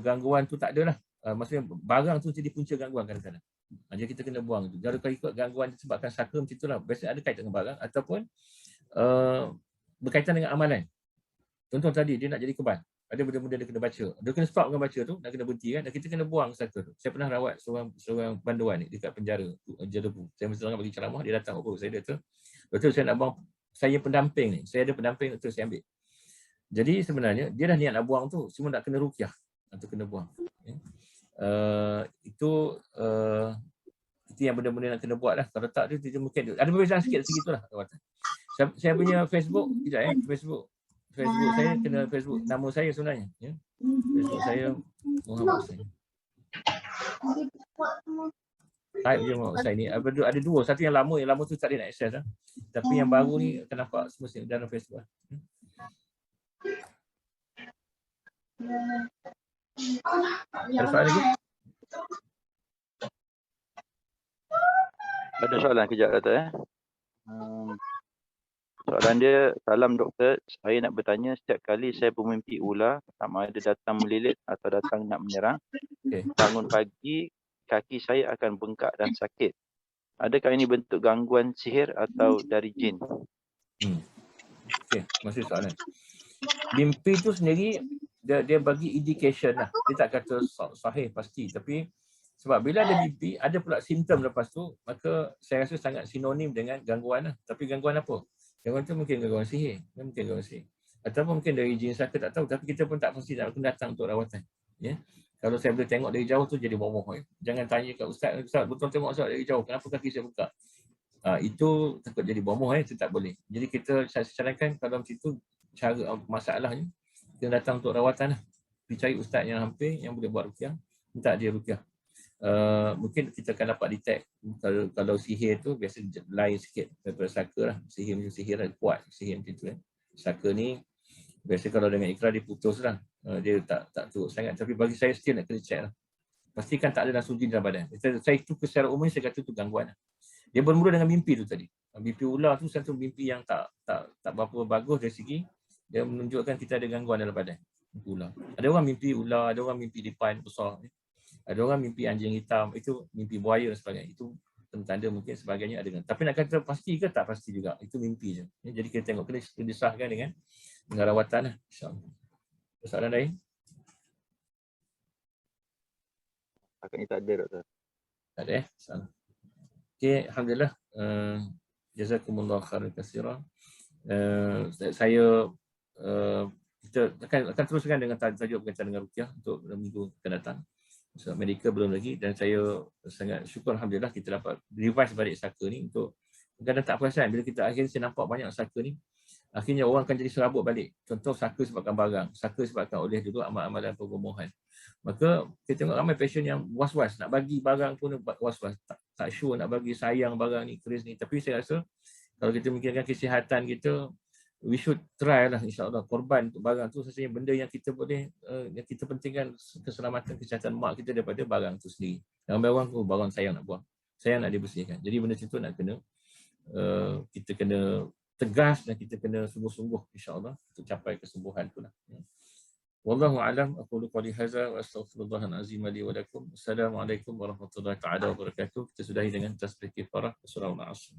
gangguan tu tak ada lah. Maksudnya barang tu jadi punca gangguan kadang-kadang. Jadi kita kena buang tu. Kalau ikut gangguan disebabkan saka macam itulah. Biasanya ada kaitan dengan barang ataupun berkaitan dengan amalan. Contoh tadi dia nak jadi kebal. Ada benda-benda dia kena baca. Dia kena stop dengan baca tu, nak kena berhenti kan. Dan kita kena buang saka tu. Saya pernah rawat seorang banduan ni dekat penjara Jelebu. Saya mesti bagi ceramah, dia datang saya doktor. Doktor saya nak buang, saya pendamping ni. Saya ada pendamping doktor saya ambil. Jadi sebenarnya dia dah niat nak buang tu, cuma nak kena ruqyah atau kena buang. Itu yang benda-benda nak kena buat lah. Kalau tak dia mungkin ada perbezaan sikit segitulah. Saya punya Facebook, Facebook saya kena Facebook nama saya sebenarnya. Ya. Facebook saya Muhammad Hussain. Type je Muhammad Hussain ni. Ada dua. Satu yang lama tu tak ada nak akses lah. Tapi yang baru ni akan nampak semestinya dalam Facebook. Ada soalan lagi? Ada soalan kejap Doktor. Soalan dia, salam doktor, saya nak bertanya setiap kali saya bermimpi ular, sama ada datang melilit atau datang nak menyerang, bangun pagi, kaki saya akan bengkak dan sakit. Adakah ini bentuk gangguan sihir atau dari jin? Okey, masih soalan. Mimpi tu sendiri, dia bagi indication lah. Dia tak kata sahih pasti, tapi sebab bila ada mimpi, ada pula simptom lepas tu, maka saya rasa sangat sinonim dengan gangguan lah. Tapi gangguan apa? Gangguan tu mungkin gangguan sihir, mungkin gangguan sihir. Ataupun mungkin dari jin saka, tak tahu. Tapi kita pun tak pasti nak datang untuk rawatan. Ya? Kalau saya boleh tengok dari jauh tu jadi bomoh. Jangan tanya kat ustaz, betul tengok ustaz dari jauh, kenapa kaki saya buka? Itu takut jadi bomoh, itu tak boleh. Jadi kita sarankan kalau macam itu, cara masalahnya, kita datang untuk rawatan lah. Pergi cari ustaz yang hampir, yang boleh buat ruqyah, minta dia ruqyah. Mungkin kita akan dapat detect kalau sihir tu biasa lain sikit daripada saka lah. Sihir macam sihir lah, kuat sihir macam tu. Saka ni biasa kalau dengan ikrar dia putus lah. Dia tak teruk sangat. Tapi bagi saya still nak kena check lah. Pastikan tak ada nasuji dalam badan. Saya itu secara umum saya kata tu gangguan lah. Dia bermula dengan mimpi tu tadi. Mimpi ular tu satu mimpi yang tak berapa bagus dari segi dia menunjukkan kita ada gangguan dalam badan. Ular. Ada orang mimpi ular, ada orang mimpi lipan besar. Ada orang mimpi anjing hitam, itu mimpi buaya dan sebagainya. Itu tanda mungkin sebagainya ada. Tapi nak kata pasti ke tak pasti juga. Itu mimpi je. Jadi kita tengok kena disahkan dengan rawatan lah. InsyaAllah. Soalan lain? Agaknya tak ada doktor. Tak ada InsyaAllah. Okey, alhamdulillah. Jazakumullah khairan katsiran. Saya kita akan teruskan dengan tajuk berkaitan dengan ruqyah untuk minggu akan datang. So, Amerika belum lagi dan saya sangat syukur alhamdulillah kita dapat revise balik saka ni untuk kadang tak perasan bila kita akhirnya saya nampak banyak saka ni akhirnya orang akan jadi serabut balik. Contoh saka sebabkan barang, saka sebabkan oleh dulu amal-amalan perbomohan. Maka kita tengok ramai pasien yang was-was nak bagi barang pun was-was, tak sure nak bagi sayang barang ni, keris ni. Tapi saya rasa kalau kita mikirkan kesihatan kita, we should try lah insyaAllah korban untuk barang tu sebenarnya benda yang kita boleh yang kita pentingkan keselamatan kesihatan mak kita daripada barang tu sendiri. Yang barang sayang nak buang, sayang nak dibersihkan. Jadi benda itu nak kena kita kena tegas dan kita kena sungguh-sungguh insyaAllah untuk capai kesembuhan tu lah. Wallahu a'lam, aqulu qali hadza wa astaghfirullahal azim li wa lakum. Assalamualaikum warahmatullahi taala wabarakatuh. Kita sudahi dengan tasbih kifarah surah Al-Asr.